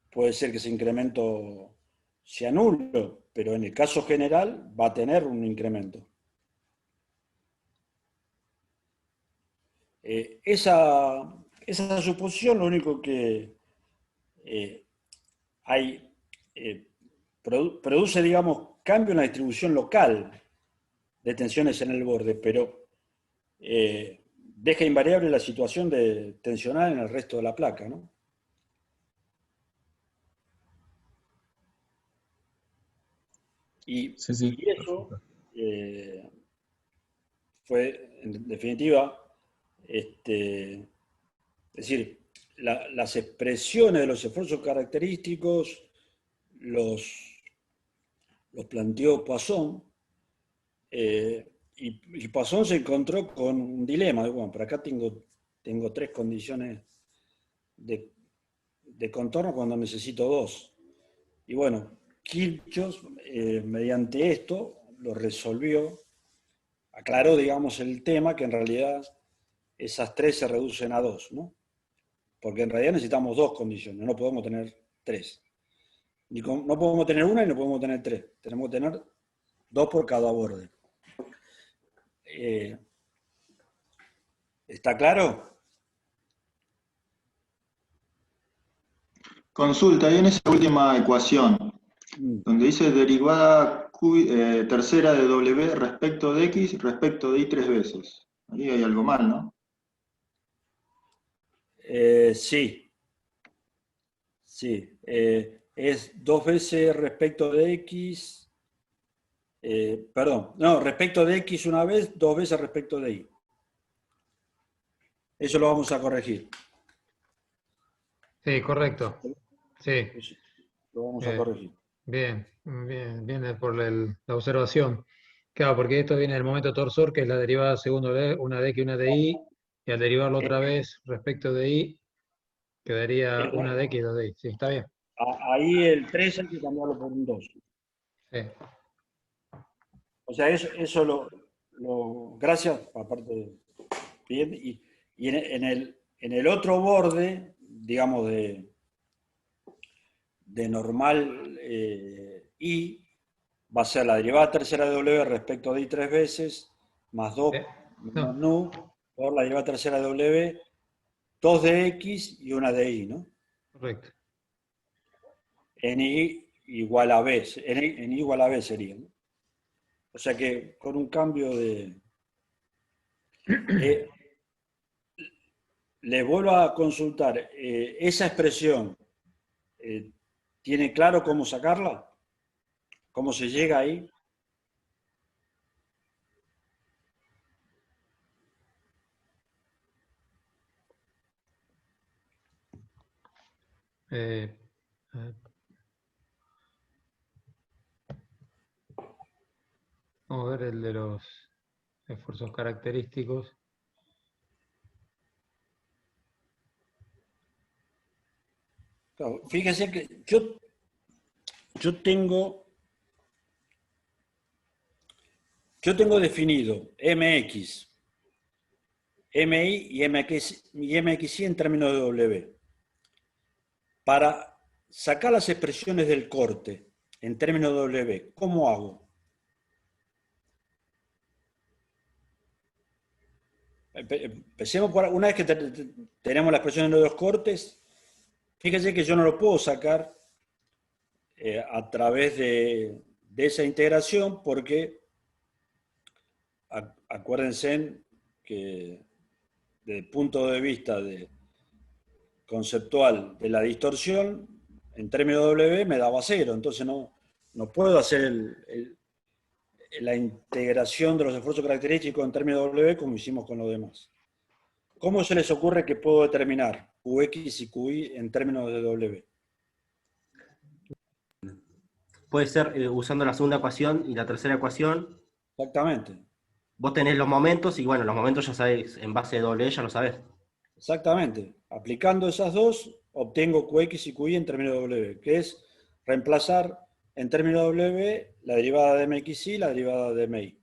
Puede ser que ese incremento sea nulo, pero en el caso general va a tener un incremento. Esa suposición lo único que produce, digamos, cambio en la distribución local de tensiones en el borde, pero deja invariable la situación de tensional en el resto de la placa, ¿no? Y eso fue, en definitiva, es decir, las expresiones de los esfuerzos característicos los planteó Poisson, y Poisson se encontró con un dilema. Bueno, por acá tengo 3 condiciones de contorno cuando necesito 2. Y bueno, Kirchhoff, mediante esto, lo resolvió, aclaró, digamos, el tema, que en realidad esas 3 se reducen a 2, ¿no? Porque en realidad necesitamos 2 condiciones, no podemos tener 3. No podemos tener una y no podemos tener 3. Tenemos que tener 2 por cada borde. ¿Está claro? Consulta, ahí en esa última ecuación, donde dice derivada tercera de W respecto de X respecto de Y 3 veces. Ahí hay algo mal, ¿no? Sí. Sí. Es 2 veces respecto de X. Perdón, no, respecto de X una vez, 2 veces respecto de Y. Eso lo vamos a corregir. Sí, correcto. Sí. Lo vamos a corregir. Bien, viene por la observación. Claro, porque esto viene del momento torsor, que es la derivada segundo de una de X y una de Y, y al derivarlo otra vez respecto de Y, quedaría una de X y 2 de Y. Sí, está bien. Ahí el 3 hay que cambiarlo por un 2. Sí. O sea, eso gracias, aparte, bien, y en el otro borde, digamos, de normal I, va a ser la derivada tercera de W respecto de I 3 veces, más 2 menos nu, por la derivada tercera de W, 2 de X y una de Y, ¿no? Correcto. En I igual a B, en I igual a B sería, ¿no? O sea que con un cambio de... les vuelvo a consultar, esa expresión, ¿tiene claro cómo sacarla? ¿Cómo se llega ahí? Vamos a ver el de los esfuerzos característicos. Claro, fíjense que yo tengo definido MX, MI y MXI en términos de W. Para sacar las expresiones del corte en términos de W, ¿cómo hago? Empecemos por una vez que tenemos la expresión de los cortes. Fíjense que yo no lo puedo sacar a través de esa integración porque acuérdense que desde el punto de vista conceptual de la distorsión, en términos de W me daba 0, entonces no no puedo hacer la integración de los esfuerzos característicos en términos de W como hicimos con los demás. ¿Cómo se les ocurre que puedo determinar Qx y Qy en términos de W? Puede ser usando la segunda ecuación y la tercera ecuación. Exactamente. Vos tenés los momentos y bueno, los momentos ya sabés, en base de W ya lo sabés. Exactamente. Aplicando esas dos, obtengo Qx y Qy en términos de W, que es reemplazar en términos de W la derivada de mx y la derivada de mi.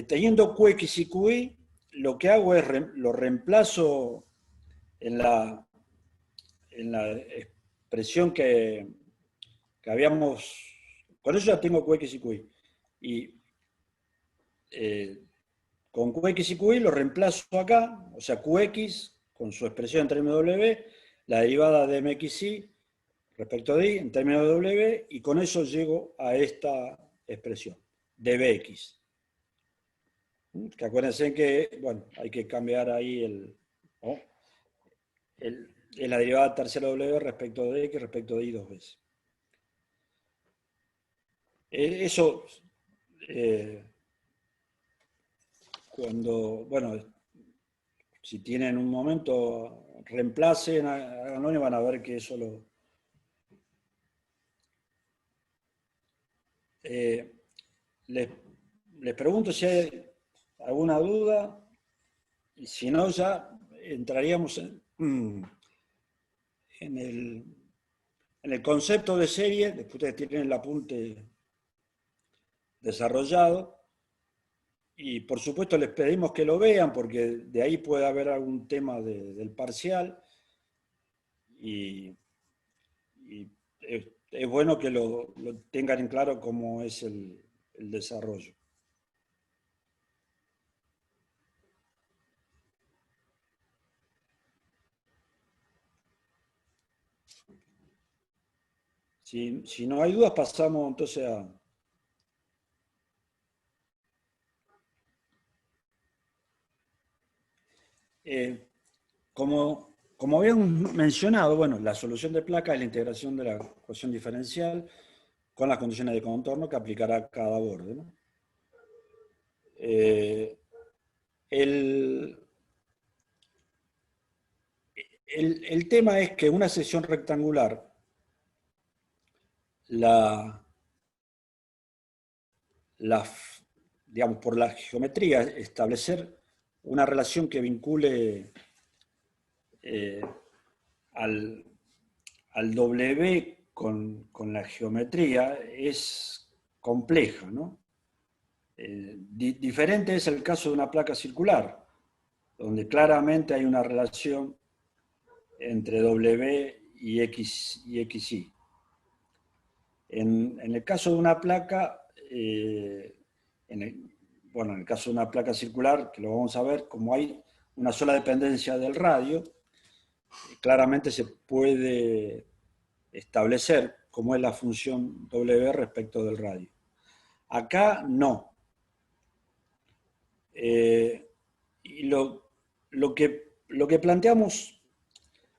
Teniendo Qx y Qy, lo que hago es lo reemplazo en la expresión que habíamos... Con eso ya tengo Qx y Qy. Y con Qx y Qy lo reemplazo acá, o sea, Qx con su expresión en términos de W, la derivada de mxy respecto de y en términos de W, y con eso llego a esta expresión, de Bx. Que acuérdense que, bueno, hay que cambiar ahí la derivada tercera de W respecto de X respecto de Y dos veces. Eso, cuando, bueno, si tienen un momento, reemplacen, háganlo y van a ver que eso lo... les pregunto si hay alguna duda, y si no, ya entraríamos en el concepto de serie. Después ustedes tienen el apunte desarrollado, y por supuesto les pedimos que lo vean, porque de ahí puede haber algún tema del parcial, y es bueno que lo tengan en claro cómo es el desarrollo. Si no hay dudas, pasamos entonces a... Como habíamos mencionado, bueno, la solución de placa es la integración de la ecuación diferencial con las condiciones de contorno que aplicará cada borde, ¿no? El tema es que una sección rectangular, digamos, por la geometría, establecer una relación que vincule al W con la geometría es compleja, ¿no? Diferente es el caso de una placa circular, donde claramente hay una relación entre W y XY. En el caso de una placa, en el caso de una placa circular, que lo vamos a ver, como hay una sola dependencia del radio, claramente se puede establecer cómo es la función W respecto del radio. Acá no. Y lo que planteamos,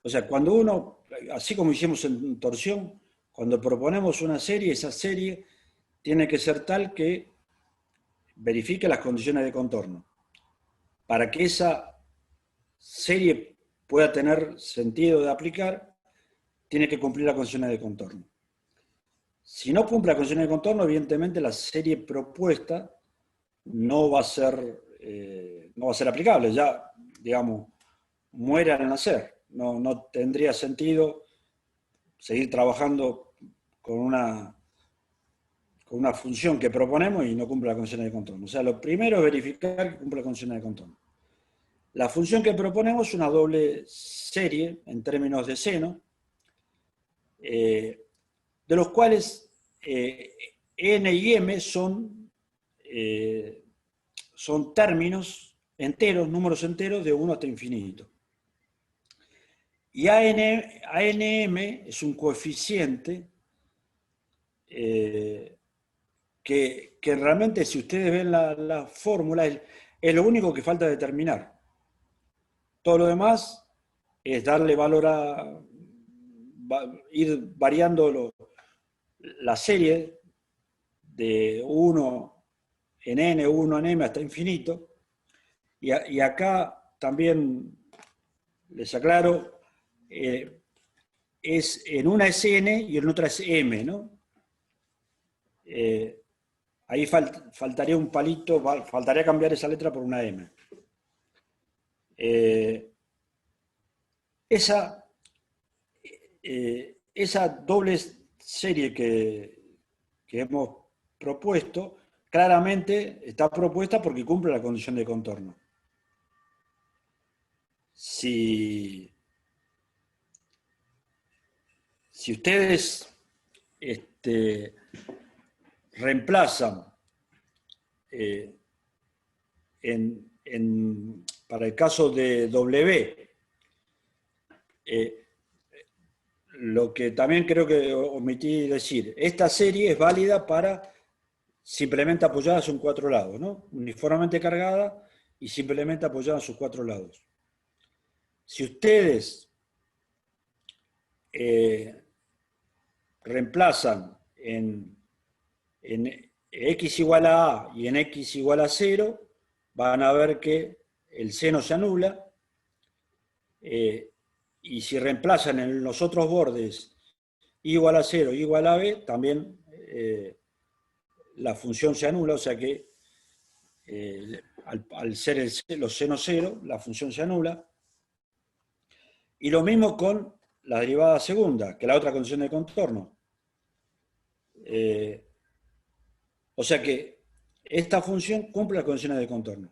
o sea, cuando uno, así como hicimos en torsión, cuando proponemos una serie, esa serie tiene que ser tal que verifique las condiciones de contorno. Para que esa serie pueda tener sentido de aplicar, tiene que cumplir las condiciones de contorno. Si no cumple las condiciones de contorno, evidentemente la serie propuesta no va a ser aplicable, ya, digamos, muere al nacer. No tendría sentido seguir trabajando con una función que proponemos y no cumple las condiciones de contorno. O sea, lo primero es verificar que cumple las condiciones de contorno. La función que proponemos es una doble serie en términos de seno, de los cuales n y m son términos enteros, números enteros de 1 hasta infinito. Y ANM es un coeficiente que realmente, si ustedes ven la fórmula, es lo único que falta determinar. Todo lo demás es darle valor ir variando la serie de 1 en n, 1 en m hasta infinito, y acá también les aclaro, es, en una es n y en otra es m, ¿no? Ahí faltaría un palito, faltaría cambiar esa letra por una m. Esa doble serie que hemos propuesto, claramente está propuesta porque cumple la condición de contorno. Si ustedes reemplazan para el caso de W, lo que también creo que omití decir, esta serie es válida para simplemente apoyada en sus 4 lados, ¿no? Uniformemente cargada y simplemente apoyada en sus 4 lados. Si ustedes reemplazan en x igual a A y en x igual a 0, van a ver que el seno se anula, y si reemplazan en los otros bordes igual a 0 y igual a b, también la función se anula, o sea que al ser los senos 0, la función se anula. Y lo mismo con la derivada segunda, que es la otra condición de contorno. O sea que esta función cumple las condiciones de contorno.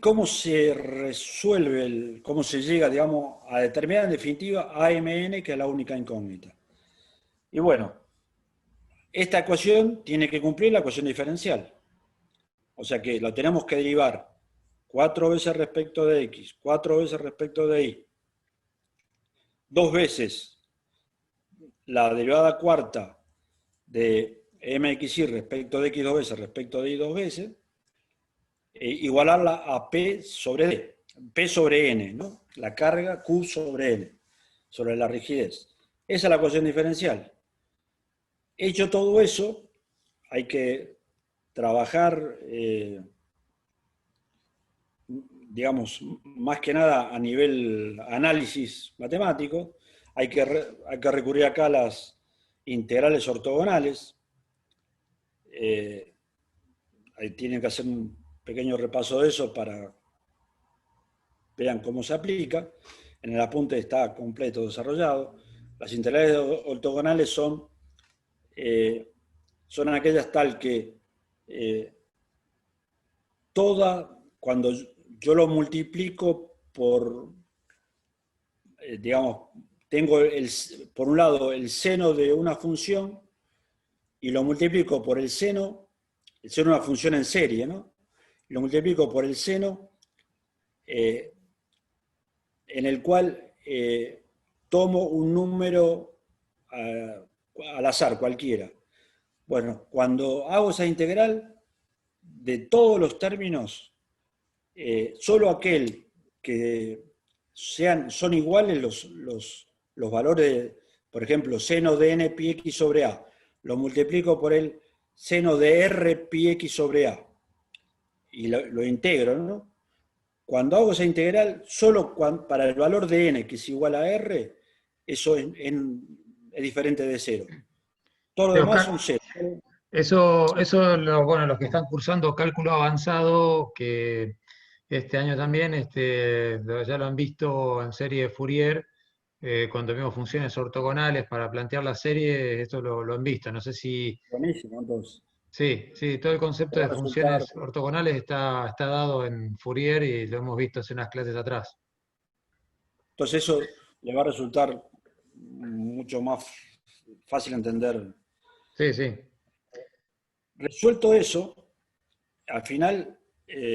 ¿Cómo se resuelve, cómo se llega, digamos, a determinar en definitiva AMN, que es la única incógnita? Y bueno, esta ecuación tiene que cumplir la ecuación diferencial. O sea que lo tenemos que derivar 4 veces respecto de x, 4 veces respecto de y, 2 veces la derivada cuarta de mxy respecto de x 2 veces respecto de y 2 veces, igualarla a P sobre D, P sobre N, ¿no? La carga Q sobre N, sobre la rigidez. Esa es la ecuación diferencial. Hecho todo eso, hay que trabajar, digamos, más que nada a nivel análisis matemático. Hay que recurrir acá a las integrales ortogonales. Ahí tienen que hacer un pequeño repaso de eso para vean cómo se aplica. En el apunte está completo desarrollado. Las integrales ortogonales son aquellas tal que cuando yo lo multiplico por, digamos, tengo por un lado el seno de una función y lo multiplico por el seno de una función en serie, ¿no? Lo multiplico por el seno en el cual tomo un número al azar, cualquiera. Bueno, cuando hago esa integral, de todos los términos, solo aquel que son iguales los valores, por ejemplo, seno de n pi x sobre a, lo multiplico por el seno de r pi x sobre a, y lo integro, ¿no? Cuando hago esa integral, solo para el valor de n, que es igual a r, eso es diferente de 0. Todo lo demás son 0. Eso bueno, los que están cursando cálculo avanzado, que este año también ya lo han visto en serie de Fourier, cuando vimos funciones ortogonales para plantear la serie, esto lo han visto. No sé si... Buenísimo, entonces. Sí, todo el concepto de funciones ortogonales está dado en Fourier y lo hemos visto hace unas clases atrás. Entonces eso le va a resultar mucho más fácil entender. Sí. Resuelto eso, al final,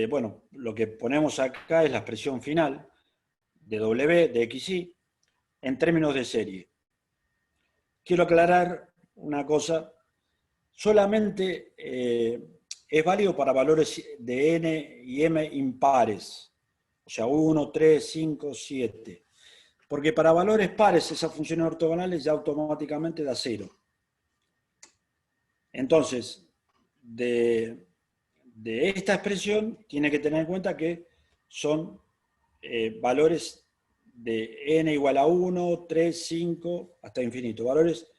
bueno, lo que ponemos acá es la expresión final de W, de XY, en términos de serie. Quiero aclarar una cosa. Solamente es válido para valores de n y m impares, o sea, 1, 3, 5, 7. porque para valores pares esas funciones ortogonales ya automáticamente da 0. Entonces, de esta expresión tiene que tener en cuenta que son valores de n igual a 1, 3, 5, hasta infinito. Valores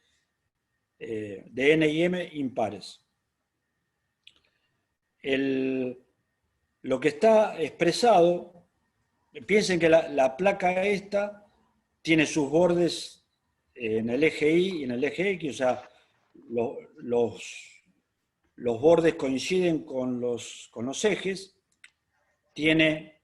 de n y m impares. Lo que está expresado, piensen que la placa esta tiene sus bordes en el eje Y y en el eje X, o sea, los bordes coinciden con los ejes, tiene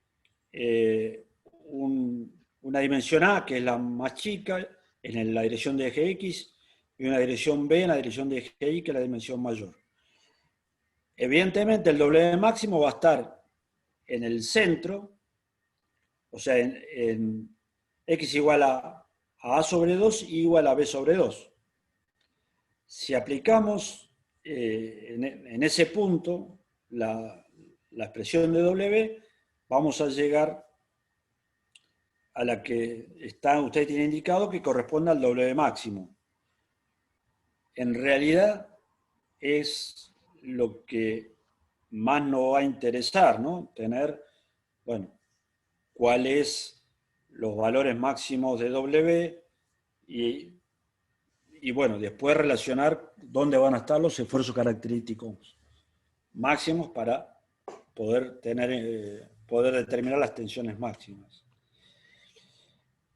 una dimensión A, que es la más chica, en la dirección de eje X, y una dirección B en la dirección de eje Y, que es la dimensión mayor. Evidentemente el W máximo va a estar en el centro, o sea, en X igual a A sobre 2 y igual a B sobre 2. Si aplicamos en ese punto la expresión de W, vamos a llegar a la que ustedes tienen indicado que corresponde al W máximo. En realidad es lo que más nos va a interesar, ¿no? Tener, bueno, cuáles los valores máximos de W y bueno, después relacionar dónde van a estar los esfuerzos característicos máximos para poder determinar las tensiones máximas.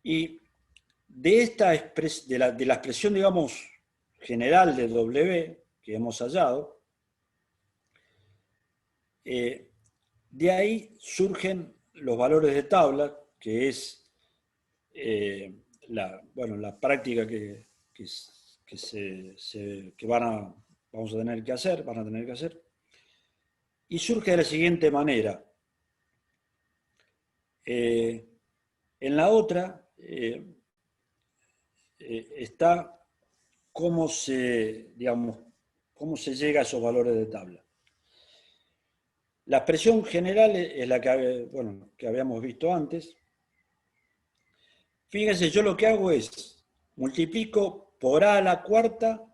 Y de la expresión, digamos, general de W que hemos hallado, de ahí surgen los valores de tabla, que es la práctica que vamos a tener que hacer, van a tener que hacer, y surge de la siguiente manera. En la otra está cómo se llega a esos valores de tabla. La expresión general es la que habíamos visto antes. Fíjense, yo lo que hago es multiplico por A a la cuarta,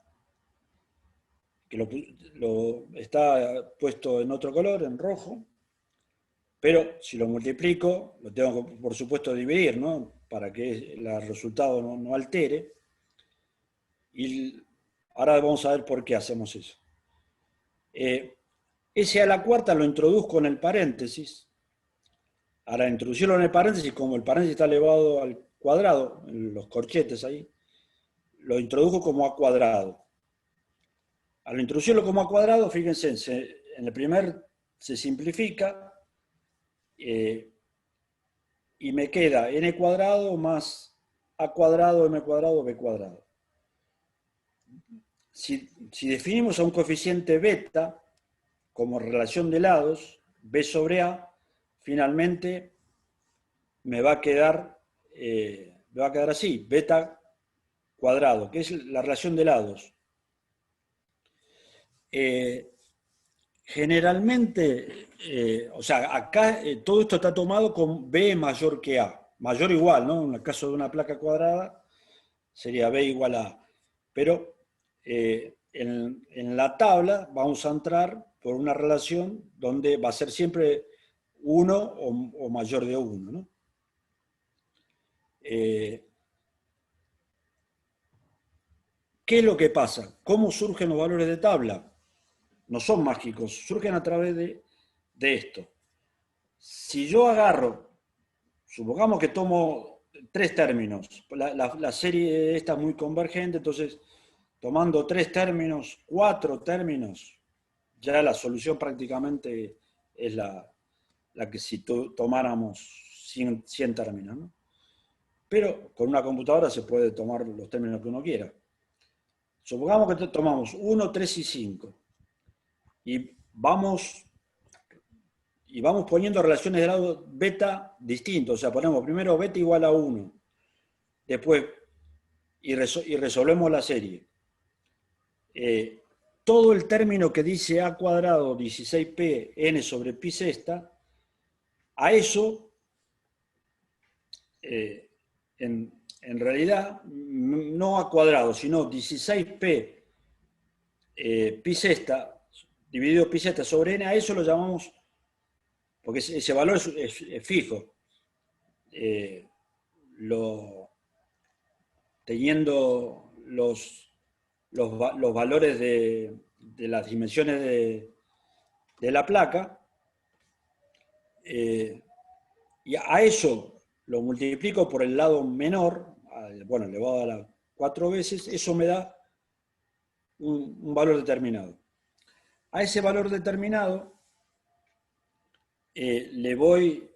que está puesto en otro color, en rojo, pero si lo multiplico, lo tengo que, por supuesto, dividir, ¿no? Para que el resultado no altere. Y ahora vamos a ver por qué hacemos eso. Ese a la cuarta lo introduzco en el paréntesis. Ahora, introducirlo en el paréntesis, como el paréntesis está elevado al cuadrado, en los corchetes ahí, lo introduzco como a cuadrado. Al introducirlo como a cuadrado, fíjense, en el primer se simplifica y me queda n cuadrado más a cuadrado, m cuadrado, b cuadrado. Si definimos a un coeficiente beta como relación de lados, b sobre a, finalmente me va a quedar así, beta cuadrado, que es la relación de lados. Generalmente, o sea, acá todo esto está tomado con b mayor que a, mayor o igual, ¿no? En el caso de una placa cuadrada sería b igual a a. Pero en la tabla vamos a entrar por una relación donde va a ser siempre 1 o mayor de 1, ¿no? ¿Qué es lo que pasa? ¿Cómo surgen los valores de tabla? No son mágicos, surgen a través de esto. Si yo agarro, supongamos que tomo 3 términos, la serie esta es muy convergente, entonces tomando 3 términos, 4 términos, ya la solución prácticamente es la que si tomáramos 100 términos, ¿no? Pero con una computadora se puede tomar los términos que uno quiera. Supongamos que tomamos 1, 3 y 5. Y vamos poniendo relaciones de lado beta distintos. O sea, ponemos primero beta igual a 1. Después, y resolvemos la serie. Todo el término que dice a cuadrado 16p n sobre pi sexta, a eso en realidad, no a cuadrado, sino 16p pi sexta dividido pi sexta sobre n, a eso lo llamamos, porque ese valor es fijo. Teniendo los valores de las dimensiones de la placa, y a eso lo multiplico por el lado menor, bueno, elevado a las 4 veces, eso me da un valor determinado. A ese valor determinado le voy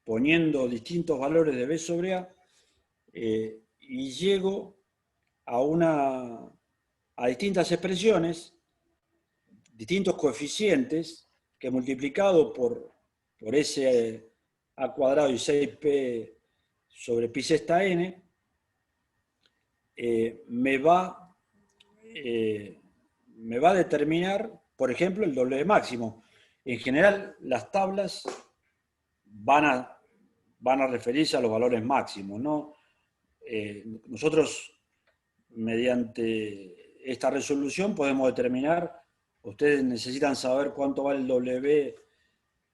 poniendo distintos valores de B sobre A, y llego a distintas expresiones, distintos coeficientes, que multiplicado por ese A cuadrado y 6p sobre pi sexta n, me va a determinar, por ejemplo, el W máximo. En general, las tablas van a referirse a los valores máximos, ¿no? Nosotros, mediante esta resolución, podemos determinar, ustedes necesitan saber cuánto vale el W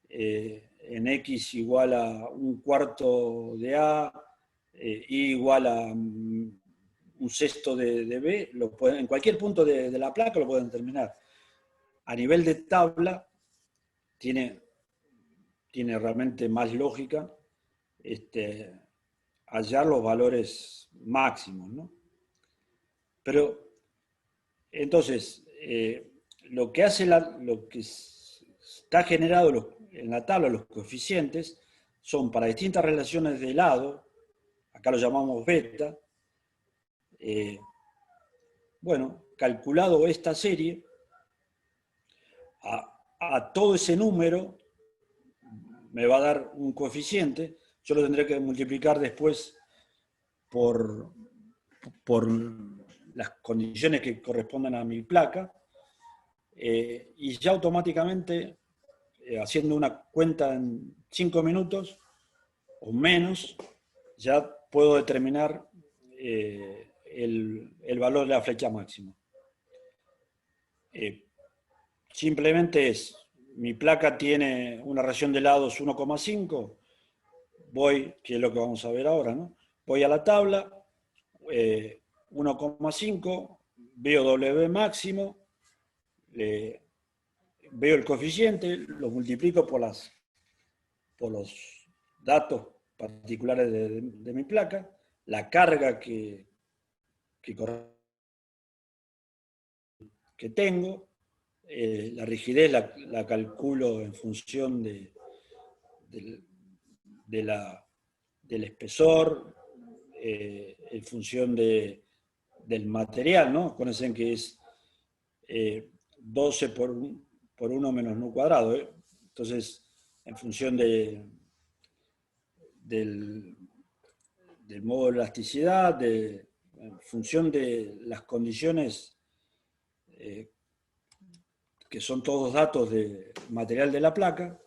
en X igual a 1/4 de A, Y igual a 1/6 de B, en cualquier punto de la placa lo pueden determinar. A nivel de tabla, tiene realmente más lógica hallar los valores máximos, ¿no? Pero, entonces, lo que está generado en la tabla, los coeficientes, son para distintas relaciones de lado, acá lo llamamos beta. Bueno, calculado esta serie, a todo ese número me va a dar un coeficiente. Yo lo tendré que multiplicar después por las condiciones que correspondan a mi placa, y ya automáticamente, haciendo una cuenta en 5 minutos o menos, ya puedo determinar el valor de la flecha máxima. Simplemente mi placa tiene una relación de lados 1,5, que es lo que vamos a ver ahora, ¿no? Voy a la tabla, 1,5, veo W máximo, veo el coeficiente, lo multiplico por los datos particulares de mi placa, la carga que tengo, la rigidez la calculo en función del espesor, en función del material, ¿no? Acuérdense que es 12 por 1 menos nu cuadrado, ¿eh? Entonces, en función del modo de elasticidad, en función de las condiciones que son todos datos de material de la placa,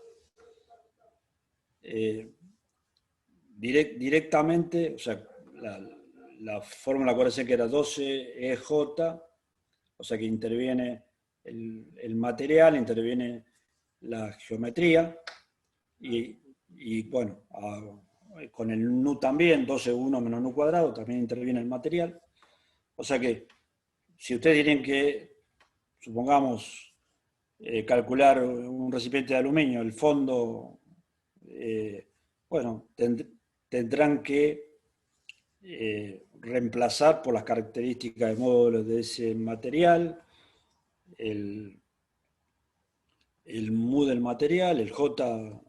directamente, o sea, la fórmula, acuérdense que era 12 EJ, o sea que interviene el material, interviene la geometría, y bueno, con el nu también, 12,1 menos nu cuadrado, también interviene el material. O sea que, si ustedes tienen que, supongamos, calcular un recipiente de aluminio, el fondo, bueno, tendrán que reemplazar por las características de módulos de ese material, el mu del material, el J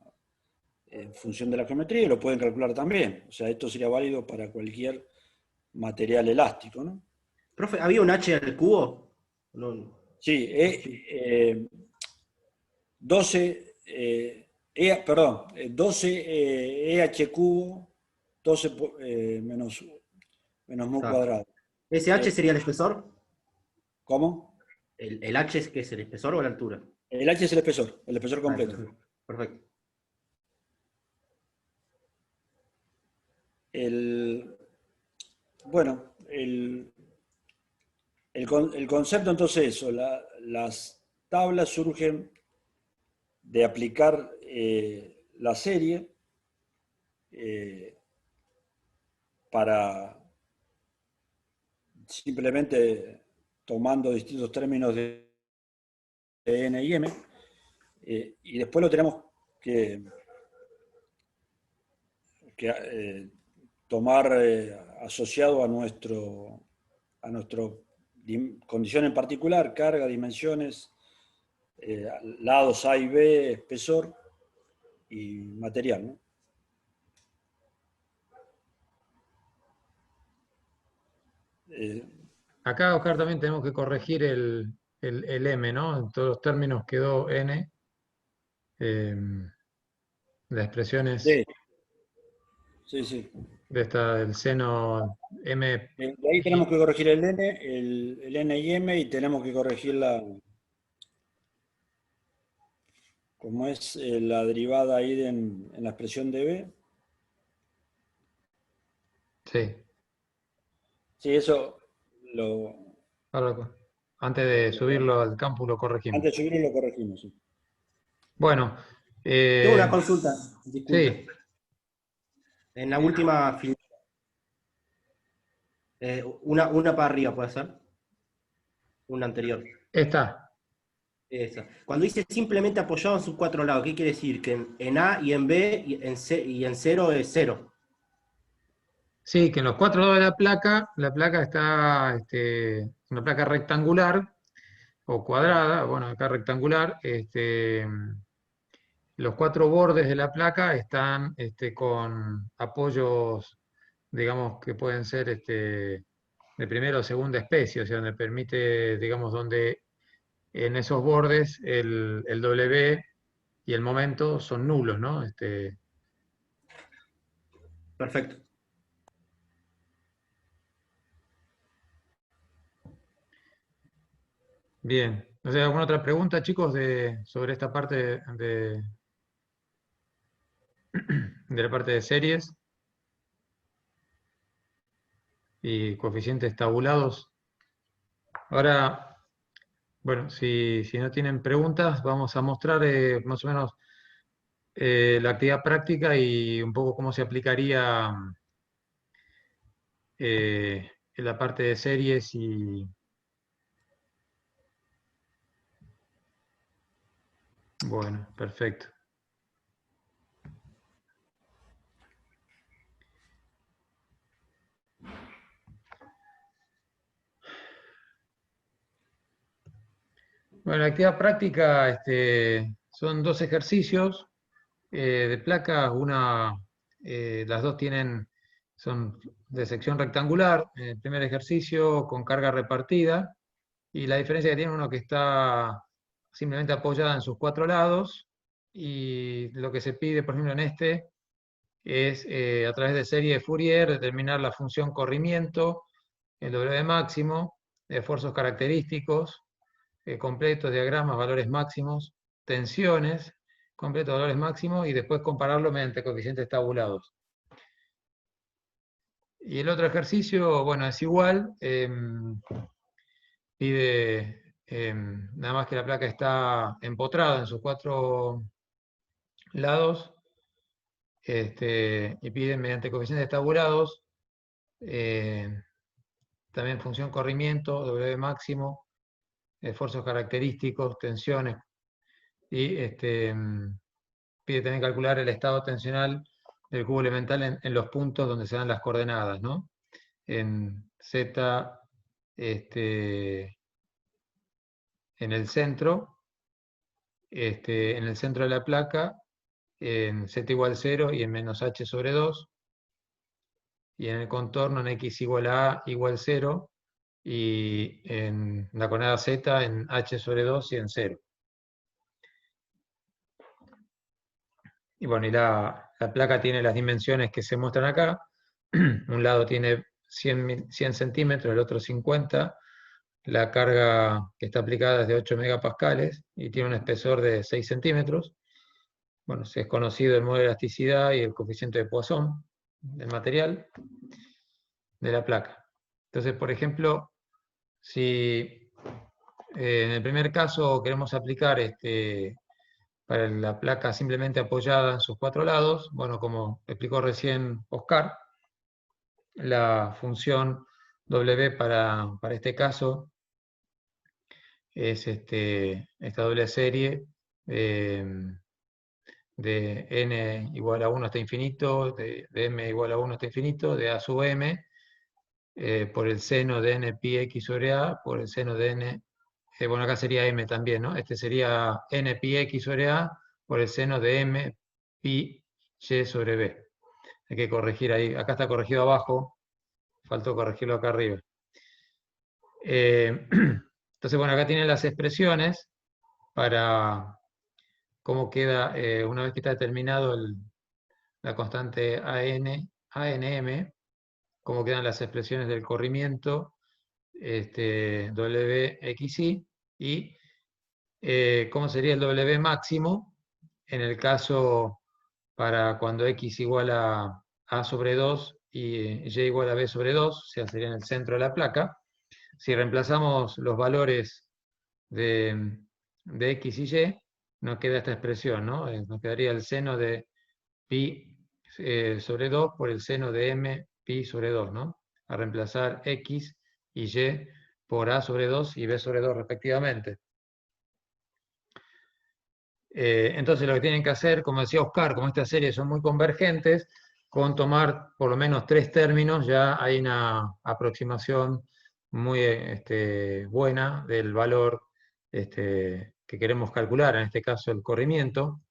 en función de la geometría, y lo pueden calcular también. O sea, esto sería válido para cualquier material elástico, ¿no? Profe, ¿había un H al cubo? No. Sí, 12 EH cubo, 12 menos mu cuadrado. ¿Ese H sería el espesor? ¿Cómo? ¿El H es que es el espesor o la altura? El H es el espesor completo. Perfecto. Bueno, el concepto entonces es eso, las tablas surgen de aplicar la serie para simplemente tomando distintos términos de N y M, y después lo tenemos que tomar asociado a nuestro condición en particular, carga, dimensiones, lados A y B, espesor y material, ¿no? Acá, Oscar, también tenemos que corregir el M, ¿no? En todos los términos quedó N. Las expresiones D. Sí. del seno M. De ahí tenemos que corregir el N y M, y tenemos que corregir como es la derivada ahí en la expresión de B. Sí. Sí, eso Ahora, antes de subirlo al campus lo corregimos. antes de subirlo lo corregimos, sí. Bueno. Tengo una consulta, disculpe. Sí. En la última fila. Una para arriba, ¿puede ser? Una anterior. Esa. Cuando dice simplemente apoyado en sus cuatro lados, ¿qué quiere decir? Que en A y en B y en C y en 0 es 0. Sí, que en los 4 lados de la placa está una placa rectangular o cuadrada, bueno, acá rectangular. Los 4 bordes de la placa están con apoyos, digamos, que pueden ser de primera o segunda especie, o sea, donde permite, digamos, donde en esos bordes el W y el momento son nulos, ¿no? Perfecto. Bien. No sé, ¿alguna otra pregunta, chicos, sobre esta parte de la parte de series y coeficientes tabulados? Ahora, bueno, si no tienen preguntas, vamos a mostrar más o menos la actividad práctica y un poco cómo se aplicaría en la parte de series y... Bueno, perfecto. Bueno, la actividad práctica son 2 ejercicios de placas. Las dos son de sección rectangular. El primer ejercicio con carga repartida, y la diferencia que tiene uno que está simplemente apoyada en sus 4 lados, y lo que se pide, por ejemplo, en es a través de serie de Fourier determinar la función corrimiento, el W máximo, esfuerzos característicos, completos, diagramas, valores máximos, tensiones, completos, valores máximos, y después compararlo mediante coeficientes tabulados. Y el otro ejercicio, bueno, es igual, pide nada más que la placa está empotrada en sus 4 lados, y pide mediante coeficientes tabulados, también función corrimiento, W máximo, esfuerzos característicos, tensiones, y pide también calcular el estado tensional del cubo elemental en los puntos donde se dan las coordenadas, ¿no? En Z, en el centro, en el centro de la placa, en Z igual 0 y en menos H sobre 2, y en el contorno en X igual a A igual 0, y en la coordenada Z en H sobre 2 y en 0. Y bueno, y la placa tiene las dimensiones que se muestran acá. Un lado tiene 100 centímetros, el otro 50. La carga que está aplicada es de 8 megapascales y tiene un espesor de 6 centímetros. Bueno, es conocido el modelo de elasticidad y el coeficiente de Poisson. material de la placa. Entonces, por ejemplo, si en el primer caso queremos aplicar para la placa simplemente apoyada en sus 4 lados, bueno, como explicó recién Oscar, la función W para este caso es esta doble serie de n igual a 1 hasta infinito, de m igual a 1 hasta infinito, de a sub m, por el seno de n pi x sobre a, por el seno de n, bueno, acá sería m también, ¿no? Este sería n pi x sobre a, por el seno de m pi y sobre b. Hay que corregir ahí, acá está corregido abajo, faltó corregirlo acá arriba. Entonces, bueno, acá tienen las expresiones para cómo queda, una vez que está determinado la constante ANM, cómo quedan las expresiones del corrimiento WXY y cómo sería el W máximo en el caso para cuando X igual a sobre 2 y Y igual a B sobre 2, o sea, sería en el centro de la placa. Si reemplazamos los valores de X y Y, nos queda esta expresión, ¿no? Nos quedaría el seno de pi sobre 2 por el seno de m pi sobre 2, ¿no? A reemplazar X y Y por A sobre 2 y B sobre 2 respectivamente. Entonces lo que tienen que hacer, como decía Oscar, como estas series son muy convergentes, con tomar por lo menos 3 términos ya hay una aproximación muy buena del valor que queremos calcular, en este caso el corrimiento.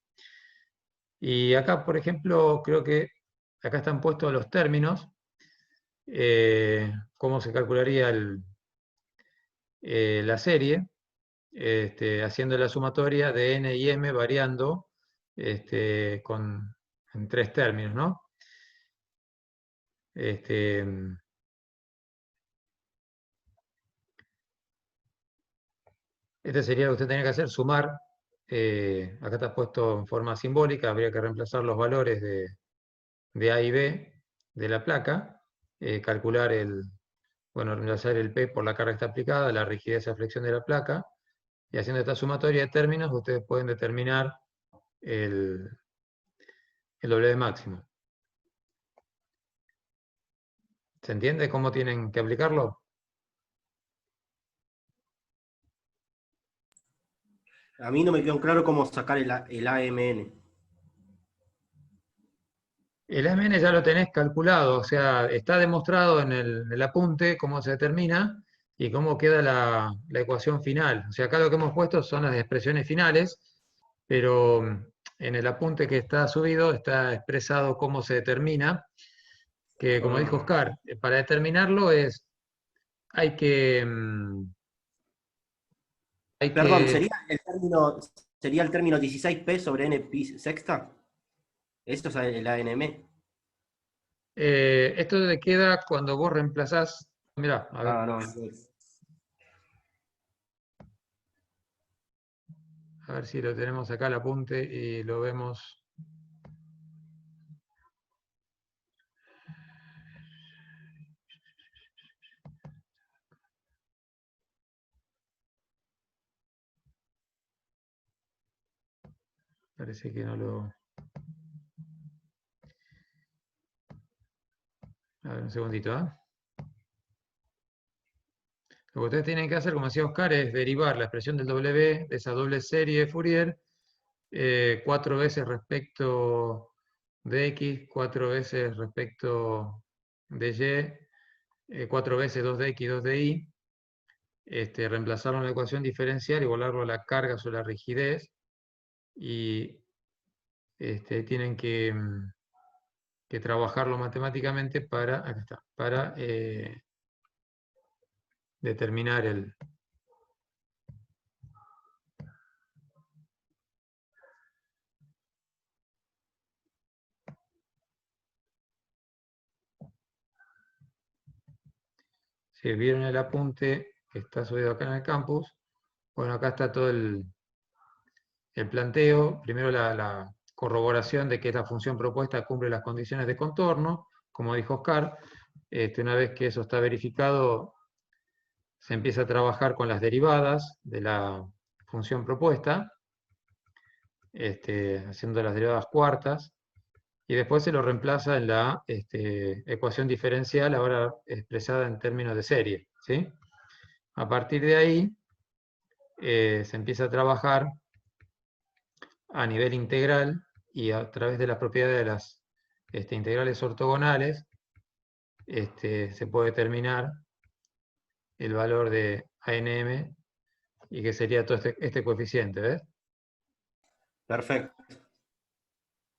Y acá, por ejemplo, creo que acá están puestos los términos, cómo se calcularía la serie, haciendo la sumatoria de n y m variando en 3 términos, ¿no? Este sería lo que usted tenía que hacer, sumar. Acá está puesto en forma simbólica, habría que reemplazar los valores de A y B de la placa, calcular reemplazar el P por la carga que está aplicada, la rigidez de flexión de la placa, y haciendo esta sumatoria de términos, ustedes pueden determinar el W máximo. ¿Se entiende cómo tienen que aplicarlo? A mí no me quedó claro cómo sacar el AMN. El AMN ya lo tenés calculado, o sea, está demostrado en el apunte cómo se determina y cómo queda la ecuación final. O sea, acá lo que hemos puesto son las expresiones finales, pero en el apunte que está subido está expresado cómo se determina, que como dijo Oscar, para determinarlo hay que... Perdón, ¿sería el término 16p sobre n pi sexta? ¿Eso es el ANM? Esto te queda cuando vos reemplazás... Mirá, a ver. No. A ver si lo tenemos acá el apunte y lo vemos. Parece que no lo... A ver, un segundito, ¿eh? Lo que ustedes tienen que hacer, como decía Oscar, es derivar la expresión del W de esa doble serie de Fourier 4 veces respecto de X, 4 veces respecto de Y, 4 veces 2 de X, 2 de Y, reemplazarlo en la ecuación diferencial y volarlo a la carga sobre la rigidez, y tienen que trabajarlo matemáticamente para, acá está, para determinar el... Si vieron el apunte que está subido acá en el campus, bueno, acá está todo el planteo. Primero la corroboración de que esta función propuesta cumple las condiciones de contorno, como dijo Oscar, una vez que eso está verificado, se empieza a trabajar con las derivadas de la función propuesta, haciendo las derivadas cuartas, y después se lo reemplaza en la ecuación diferencial, ahora expresada en términos de serie, ¿sí? A partir de ahí, se empieza a trabajar a nivel integral y a través de las propiedades de las integrales ortogonales, se puede determinar el valor de ANM y que sería todo este coeficiente, ¿ves? Perfecto.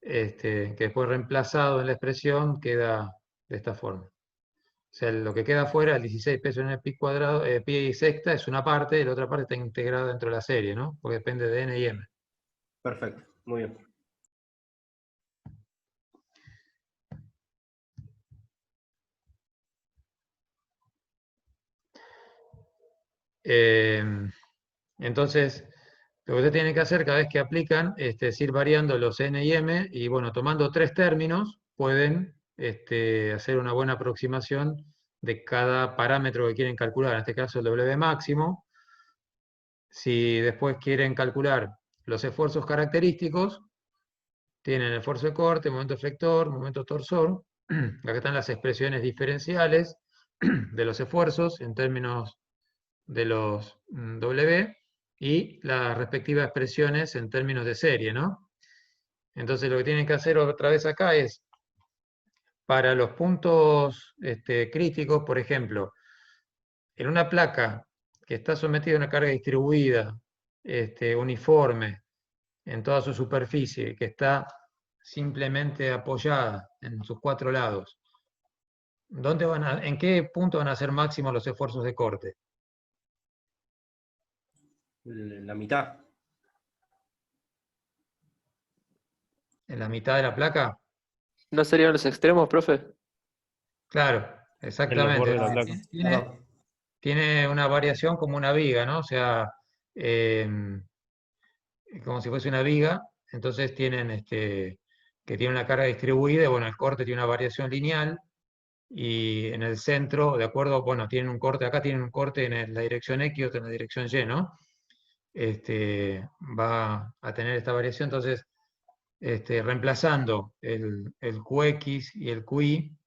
Que después reemplazado en la expresión queda de esta forma. O sea, lo que queda afuera, el 16 pesos en el pi cuadrado, pi sexta es una parte, y la otra parte está integrada dentro de la serie, ¿no? Porque depende de n y m. Perfecto, muy bien. Entonces, lo que ustedes tienen que hacer cada vez que aplican es ir variando los n y m, y bueno, tomando 3 términos, pueden hacer una buena aproximación de cada parámetro que quieren calcular, en este caso el W máximo. Si después quieren calcular los esfuerzos característicos, tienen esfuerzo de corte, momento efector, momento torsor. Acá están las expresiones diferenciales de los esfuerzos en términos de los W y las respectivas expresiones en términos de serie, ¿no? Entonces lo que tienen que hacer otra vez acá es, para los puntos críticos, por ejemplo, en una placa que está sometida a una carga distribuida, uniforme, en toda su superficie, que está simplemente apoyada en sus 4 lados, ¿en qué punto van a ser máximos los esfuerzos de corte? La mitad. ¿En la mitad de la placa? ¿No serían los extremos, profe? Claro, exactamente. bordes de la placa. Tiene una variación como una viga, ¿no? O sea, como si fuese una viga. Entonces tienen que tiene una carga distribuida, y bueno, el corte tiene una variación lineal, y en el centro, de acuerdo, bueno, tienen un corte, acá tienen un corte en la dirección X y otro en la dirección Y, ¿no? Va a tener esta variación. Entonces, reemplazando el QX y el QY,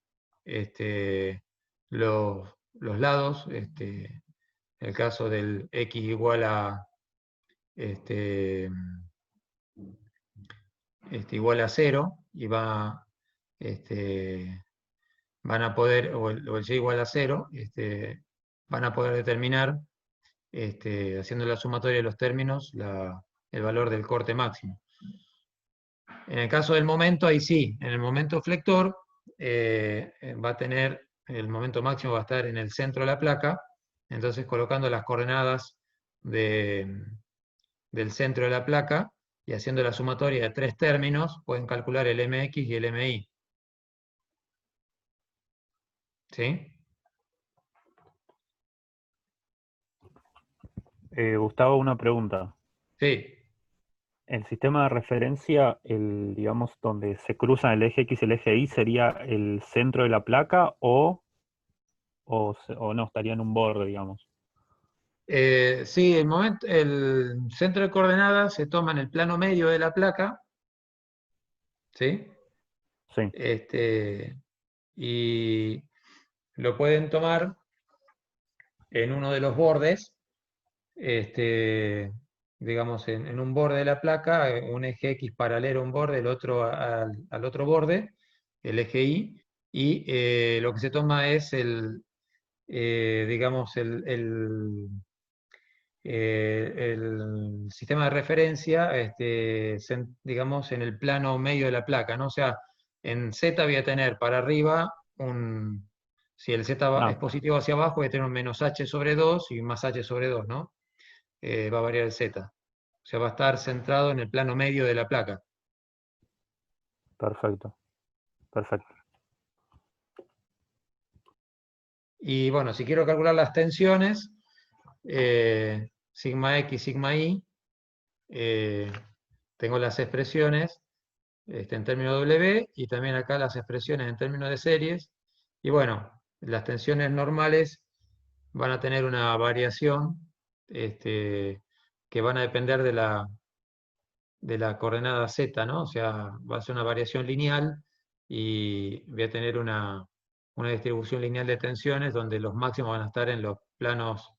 los lados, el caso del X igual a igual a 0, y van a poder, o el Y igual a 0, van a poder determinar, haciendo la sumatoria de los términos, el valor del corte máximo. En el caso del momento, ahí sí, en el momento flector, va a tener, el momento máximo va a estar en el centro de la placa. Entonces, colocando las coordenadas del centro de la placa y haciendo la sumatoria de 3 términos, pueden calcular el MX y el MI. ¿Sí? Gustavo, una pregunta. Sí. El sistema de referencia, digamos, donde se cruzan el eje X y el eje Y, ¿sería el centro de la placa o no, estaría en un borde, digamos? Sí, el centro de coordenadas se toma en el plano medio de la placa, ¿sí? Sí. Y lo pueden tomar en uno de los bordes, digamos, en un borde de la placa, un eje X paralelo a un borde, el otro al otro borde, el eje Y, y lo que se toma es digamos, el sistema de referencia, digamos, en el plano medio de la placa, ¿no? O sea, en Z voy a tener para arriba si el Z es positivo hacia abajo, voy a tener un menos H sobre 2 y un más H sobre 2, ¿no? Va a variar el Z. O sea, va a estar centrado en el plano medio de la placa. Perfecto. Perfecto. Y bueno, si quiero calcular las tensiones, sigma X, sigma Y, tengo las expresiones en términos W, y también acá las expresiones en términos de series. Y bueno, las tensiones normales van a tener una variación que van a depender de la coordenada Z, ¿no? O sea, va a ser una variación lineal y voy a tener una distribución lineal de tensiones donde los máximos van a estar en los planos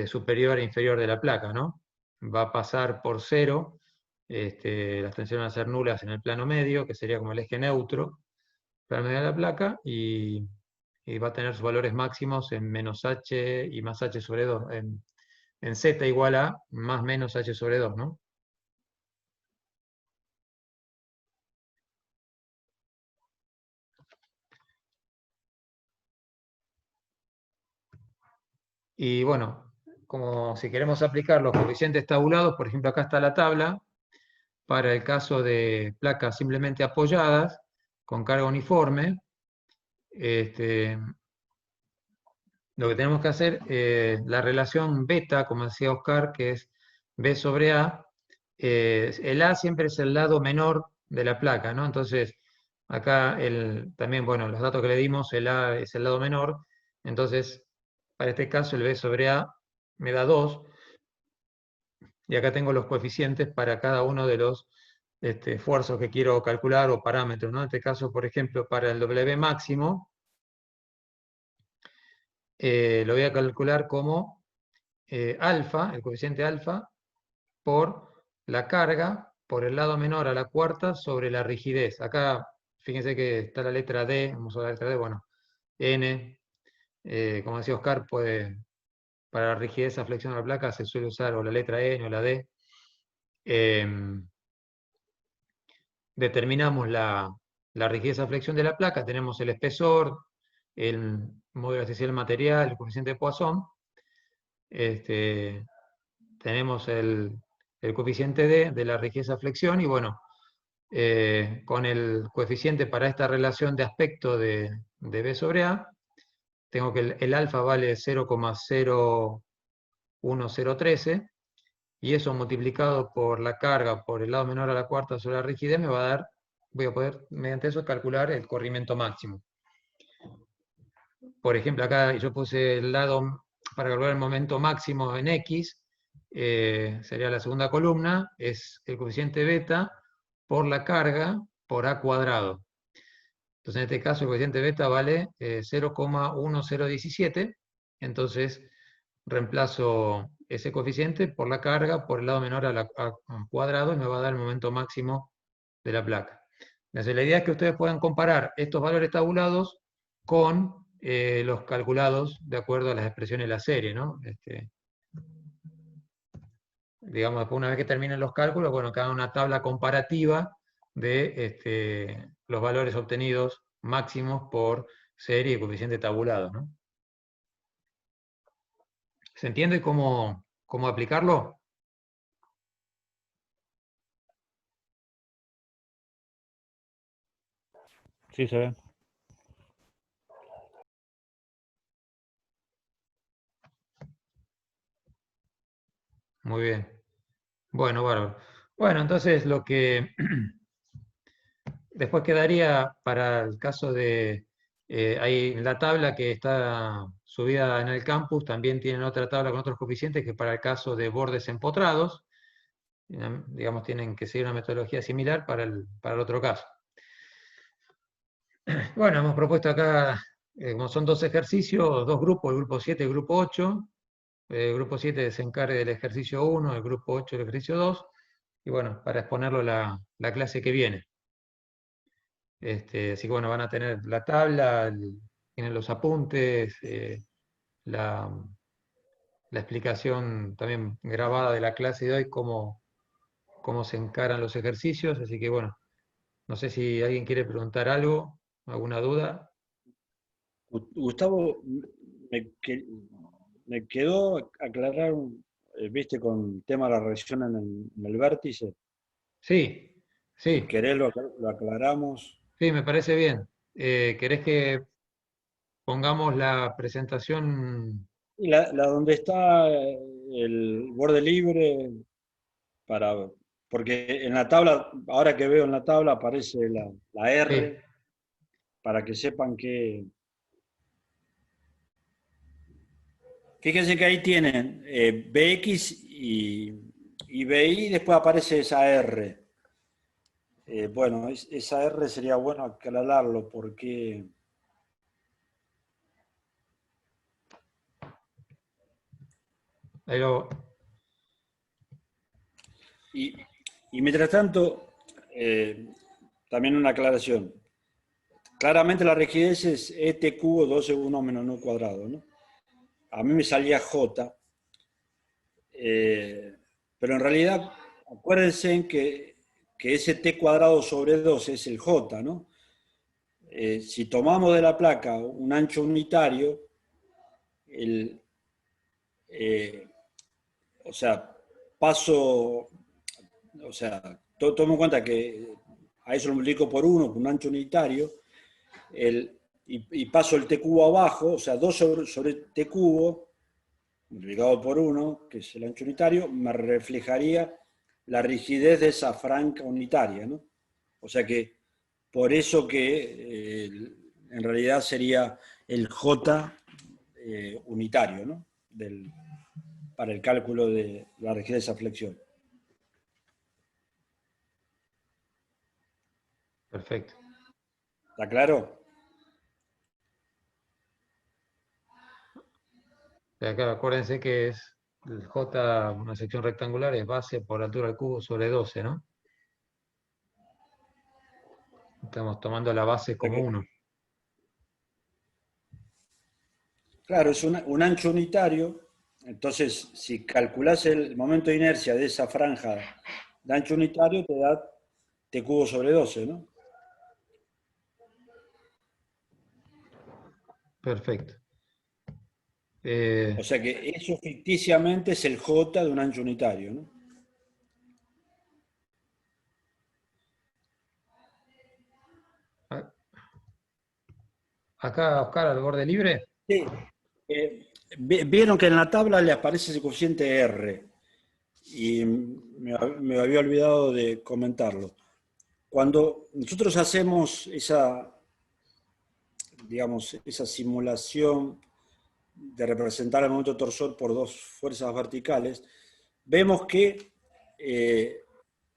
superior e inferior de la placa, ¿no? Va a pasar por 0, las tensiones van a ser nulas en el plano medio, que sería como el eje neutro, plano medio de la placa, y va a tener sus valores máximos en menos h y más h sobre 2, en z igual a más menos h sobre 2, ¿no? Y bueno, como si queremos aplicar los coeficientes tabulados, por ejemplo, acá está la tabla, para el caso de placas simplemente apoyadas, con carga uniforme, lo que tenemos que hacer, la relación beta, como decía Oscar, que es B sobre A, el A siempre es el lado menor de la placa, ¿no? Entonces, acá también, bueno, los datos que le dimos, el A es el lado menor, entonces, para este caso, el B sobre A me da 2, y acá tengo los coeficientes para cada uno de los esfuerzos que quiero calcular o parámetros, ¿no? En este caso, por ejemplo, para el W máximo, lo voy a calcular como alfa, el coeficiente alfa, por la carga, por el lado menor a la cuarta sobre la rigidez. Acá, fíjense que está la letra D, vamos a la letra D, bueno, N, como decía Oscar, para la rigidez a flexión de la placa se suele usar o la letra N o la D. Determinamos la rigidez a flexión de la placa, tenemos el espesor, el módulo especial del material, el coeficiente de Poisson, tenemos el coeficiente D de la rigidez a flexión, y bueno, con el coeficiente para esta relación de aspecto de B sobre A, tengo que el alfa vale 0,01013, y eso multiplicado por la carga por el lado menor a la cuarta sobre la rigidez me va a dar, voy a poder mediante eso calcular el corrimiento máximo. Por ejemplo, acá yo puse el lado para calcular el momento máximo en X, sería la segunda columna, es el coeficiente beta por la carga por A cuadrado. Entonces en este caso el coeficiente beta vale 0,1017, entonces reemplazo ese coeficiente por la carga por el lado menor a cuadrado y me va a dar el momento máximo de la placa. Entonces la idea es que ustedes puedan comparar estos valores tabulados con los calculados de acuerdo a las expresiones de la serie, ¿no? Digamos, después una vez que terminen los cálculos, bueno, que hagan una tabla comparativa de los valores obtenidos máximos por serie y coeficiente tabulado, ¿no? ¿Se entiende cómo aplicarlo? Sí, se ve. Muy bien. Bueno, bárbaro. Bueno, entonces lo que después quedaría para el caso de, ahí en la tabla que está subida en el campus, también tienen otra tabla con otros coeficientes que para el caso de bordes empotrados, digamos, tienen que seguir una metodología similar para el otro caso. Bueno, hemos propuesto acá, como son dos ejercicios, dos grupos, el grupo 7 y el grupo 8. El grupo 7 se encarga del ejercicio 1, el grupo 8 del ejercicio 2, y bueno, para exponerlo la clase que viene. Así que bueno, van a tener la tabla, tienen los apuntes, la explicación también grabada de la clase de hoy, cómo se encaran los ejercicios, así que bueno, no sé si alguien quiere preguntar algo, alguna duda. Gustavo, me quedó aclarar, viste, con el tema de la reacción en el vértice. Sí, sí. Si querés lo aclaramos. Sí, me parece bien. ¿Querés que pongamos la presentación? La donde está el borde libre para Porque en la tabla, ahora que veo en la tabla aparece la R, Sí. para que sepan que... Fíjense que ahí tienen Bx y BI, después aparece esa R. Bueno, esa R sería bueno aclararlo porque... Ahí lo- Y mientras tanto, también una aclaración. Claramente la rigidez es ET cubo 12 1 menos nu cuadrado, ¿no? A mí me salía J, pero en realidad acuérdense que ese T cuadrado sobre 2 es el J, ¿no? Si tomamos de la placa un ancho unitario, o sea, tomo en cuenta que a eso lo multiplico por 1, por un ancho unitario, y paso el T cubo abajo, o sea, 2 sobre T cubo, multiplicado por 1, que es el ancho unitario, me reflejaría la rigidez de esa franca unitaria, ¿no? O sea que, por eso que en realidad sería el J unitario, ¿no? Para el cálculo de la rigidez de esa flexión. Perfecto. ¿Está claro? Acá acuérdense que es el J, una sección rectangular, es base por altura del cubo sobre 12, ¿no? Estamos tomando la base como 1. Claro, es un ancho unitario. Entonces, si calculas el momento de inercia de esa franja de ancho unitario, te da T cubo sobre 12, ¿no? Perfecto. O sea que eso ficticiamente es el J de un ancho unitario, ¿no? Acá, Oscar, al borde libre. Sí. Vieron que en la tabla le aparece ese coeficiente R y me había olvidado de comentarlo. Cuando nosotros hacemos digamos, esa simulación de representar el momento torsor por dos fuerzas verticales, vemos que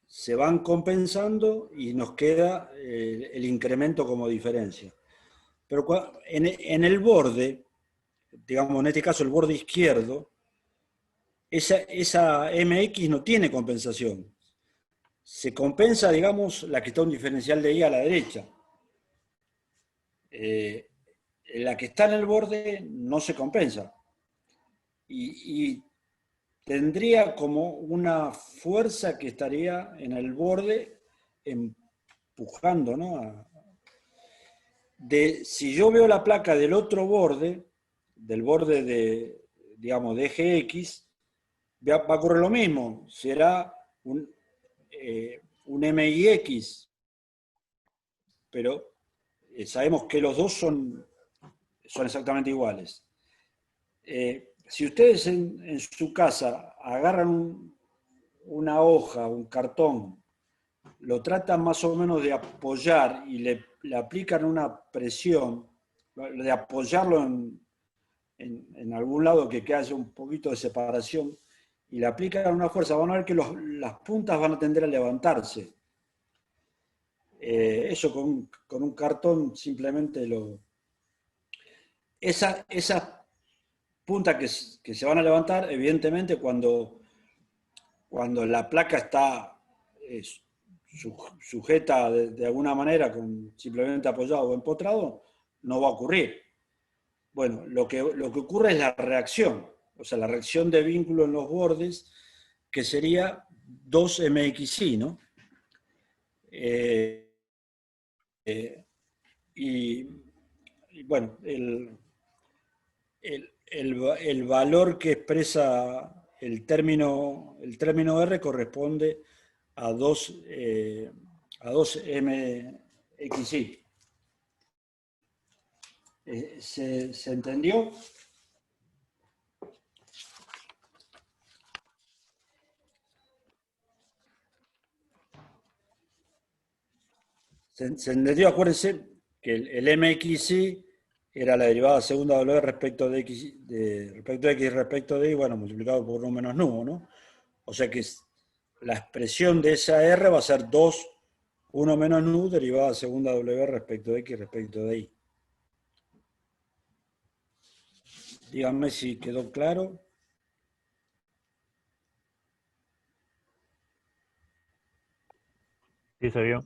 se van compensando y nos queda el incremento como diferencia. Pero en el borde, digamos en este caso el borde izquierdo, esa MX no tiene compensación. Se compensa, digamos, la que está un diferencial de I a la derecha. La que está en el borde no se compensa. Y tendría como una fuerza que estaría en el borde empujando, ¿no? Si yo veo la placa del otro borde, del borde de, digamos, de eje X, va a ocurrir lo mismo. Será un MIX, pero sabemos que los dos son exactamente iguales. Si ustedes en su casa agarran una hoja, un cartón, lo tratan más o menos de apoyar y le aplican una presión, de apoyarlo en algún lado que haya un poquito de separación, y le aplican una fuerza, van a ver que las puntas van a tender a levantarse. Eso con un cartón simplemente Esas puntas que se van a levantar, evidentemente, cuando la placa está sujeta de alguna manera, simplemente apoyado o empotrado, no va a ocurrir. Bueno, lo que ocurre es la reacción, o sea, la reacción de vínculo en los bordes, que sería 2MXI, ¿no? Y bueno, el valor que expresa el término R corresponde a 2MXI. ¿Se entendió? Se entendió, acuérdense que el MXY era la derivada segunda W respecto de X, respecto de Y, bueno, multiplicado por 1 menos nu, ¿no? O sea que la expresión de esa R va a ser 2, 1 menos nu, derivada segunda W respecto de X respecto de Y. Díganme si quedó claro. Sí, se vio.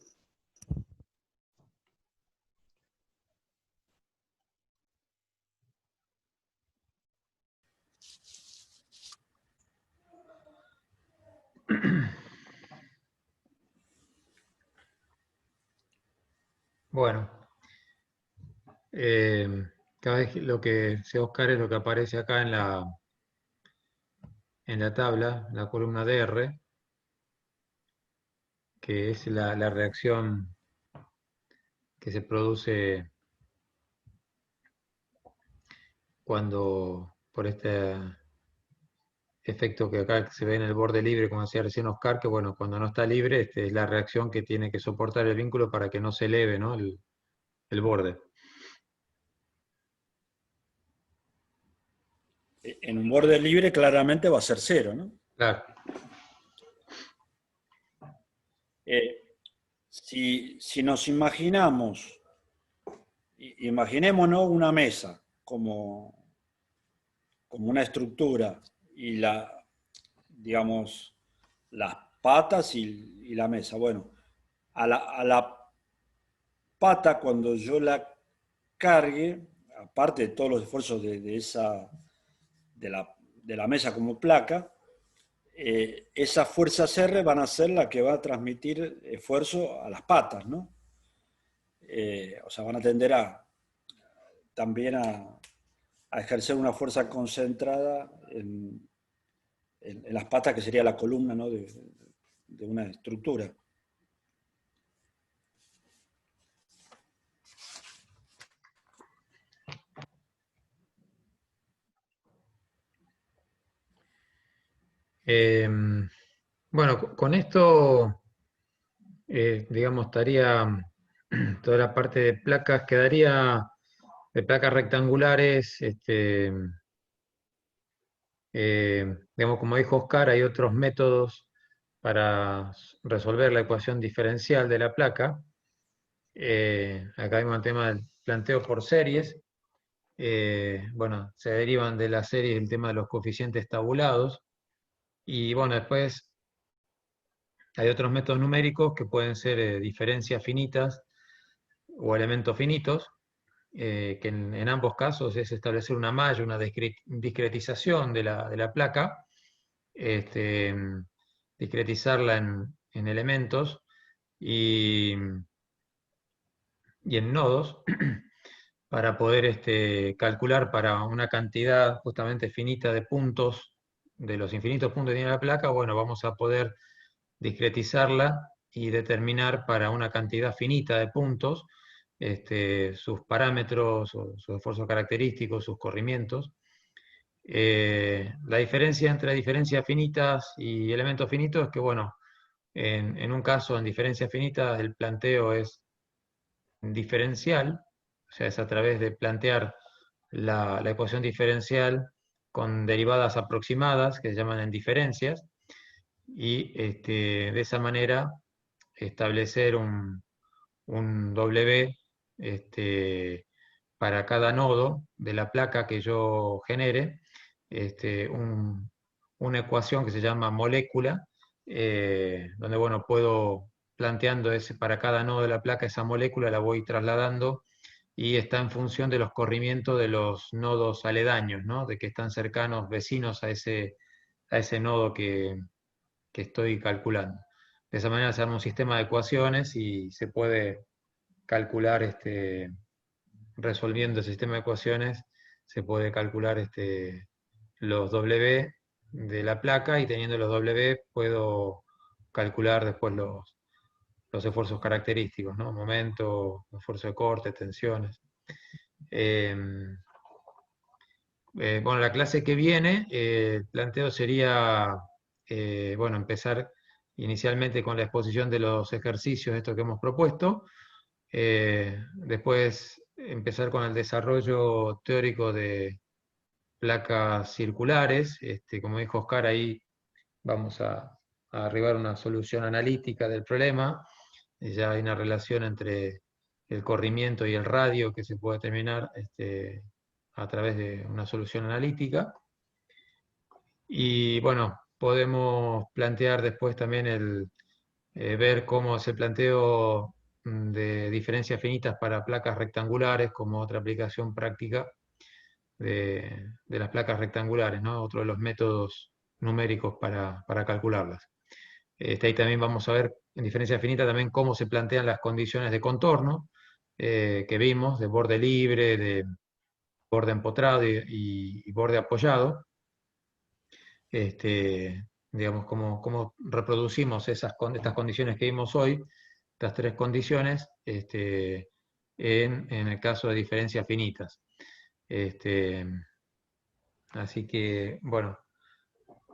Bueno, cada vez lo que sé, Oscar, es lo que aparece acá en la tabla, la columna DR, que es la reacción que se produce cuando, por este efecto que acá se ve en el borde libre, como decía recién Oscar, que bueno, cuando no está libre, es la reacción que tiene que soportar el vínculo para que no se eleve, ¿no? el borde. En un borde libre claramente va a ser 0, ¿no? Claro. Si nos imaginamos, imaginémonos una mesa como una estructura y digamos, las patas y la mesa. Bueno, a la pata, cuando yo la cargue, aparte de todos los esfuerzos de la mesa como placa, esas fuerzas R van a ser las que va a transmitir esfuerzo a las patas, ¿no? O sea, van a tender también a ejercer una fuerza concentrada en las patas, que sería la columna, ¿no? de una estructura. Bueno, con esto, digamos, estaría toda la parte de placas, quedaría de placas rectangulares, digamos, como dijo Oscar, hay otros métodos para resolver la ecuación diferencial de la placa. Acá vemos el tema del planteo por series. Bueno, se derivan de la serie el tema de los coeficientes tabulados. Y bueno, después hay otros métodos numéricos que pueden ser diferencias finitas o elementos finitos, que en ambos casos es establecer una malla, una discretización de la placa, discretizarla en elementos y en nodos, para poder calcular para una cantidad justamente finita de puntos, de los infinitos puntos que tiene la placa, bueno, vamos a poder discretizarla y determinar para una cantidad finita de puntos sus parámetros, sus esfuerzos característicos, sus corrimientos. La diferencia entre diferencias finitas y elementos finitos es que, bueno, en un caso, en diferencias finitas, el planteo es diferencial, o sea, es a través de plantear la ecuación diferencial con derivadas aproximadas, que se llaman en diferencias, y de esa manera establecer un W para cada nodo de la placa que yo genere, una ecuación que se llama molécula, donde bueno, puedo planteando para cada nodo de la placa esa molécula, la voy trasladando y está en función de los corrimientos de los nodos aledaños, ¿no? De que están cercanos, vecinos a ese nodo que estoy calculando. De esa manera se arma un sistema de ecuaciones y se puede calcular, resolviendo ese sistema de ecuaciones, se puede calcular los W de la placa, y teniendo los W puedo calcular después los esfuerzos característicos, ¿no? Momento, esfuerzo de corte, tensiones. Bueno, la clase que viene, el planteo sería, bueno, empezar inicialmente con la exposición de los ejercicios, estos que hemos propuesto, Después empezar con el desarrollo teórico de placas circulares. Como dijo Oscar, ahí vamos a arribar a una solución analítica del problema. Ya hay una relación entre el corrimiento y el radio que se puede determinar a través de una solución analítica. Y bueno, podemos plantear después también ver cómo se planteo de diferencias finitas para placas rectangulares como otra aplicación práctica de las placas rectangulares, ¿no? Otro de los métodos numéricos para calcularlas. Ahí también vamos a ver en diferencia finita también cómo se plantean las condiciones de contorno que vimos, de borde libre, de borde empotrado y borde apoyado. Digamos, cómo reproducimos estas condiciones que vimos hoy, estas tres condiciones, en el caso de diferencias finitas. Así que, bueno,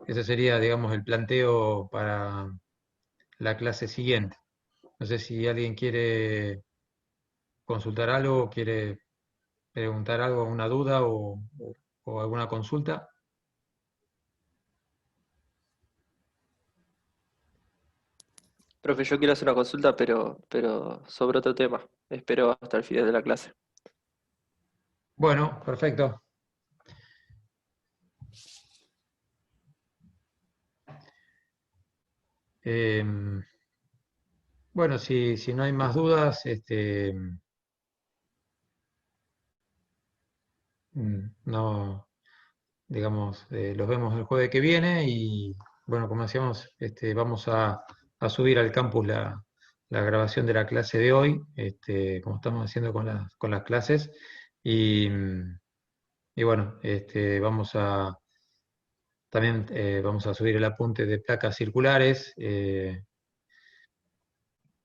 ese sería, digamos, el planteo para la clase siguiente. No sé si alguien quiere consultar algo, quiere preguntar algo, alguna duda o alguna consulta. Profe, yo quiero hacer una consulta, pero sobre otro tema. Espero hasta el final de la clase. Bueno, perfecto. Bueno, si no hay más dudas, no, digamos, los vemos el jueves que viene y, bueno, como decíamos, vamos a subir al campus la grabación de la clase de hoy, como estamos haciendo con las clases, y bueno, también vamos a subir el apunte de placas circulares,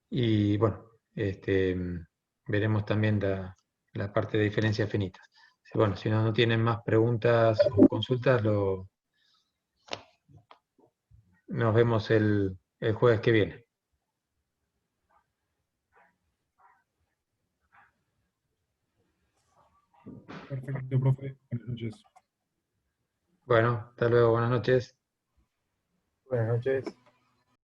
y bueno, veremos también la parte de diferencias finitas. Bueno, si no tienen más preguntas o consultas, nos vemos el jueves que viene. Perfecto, profe. Buenas noches. Bueno, hasta luego, buenas noches. Buenas noches.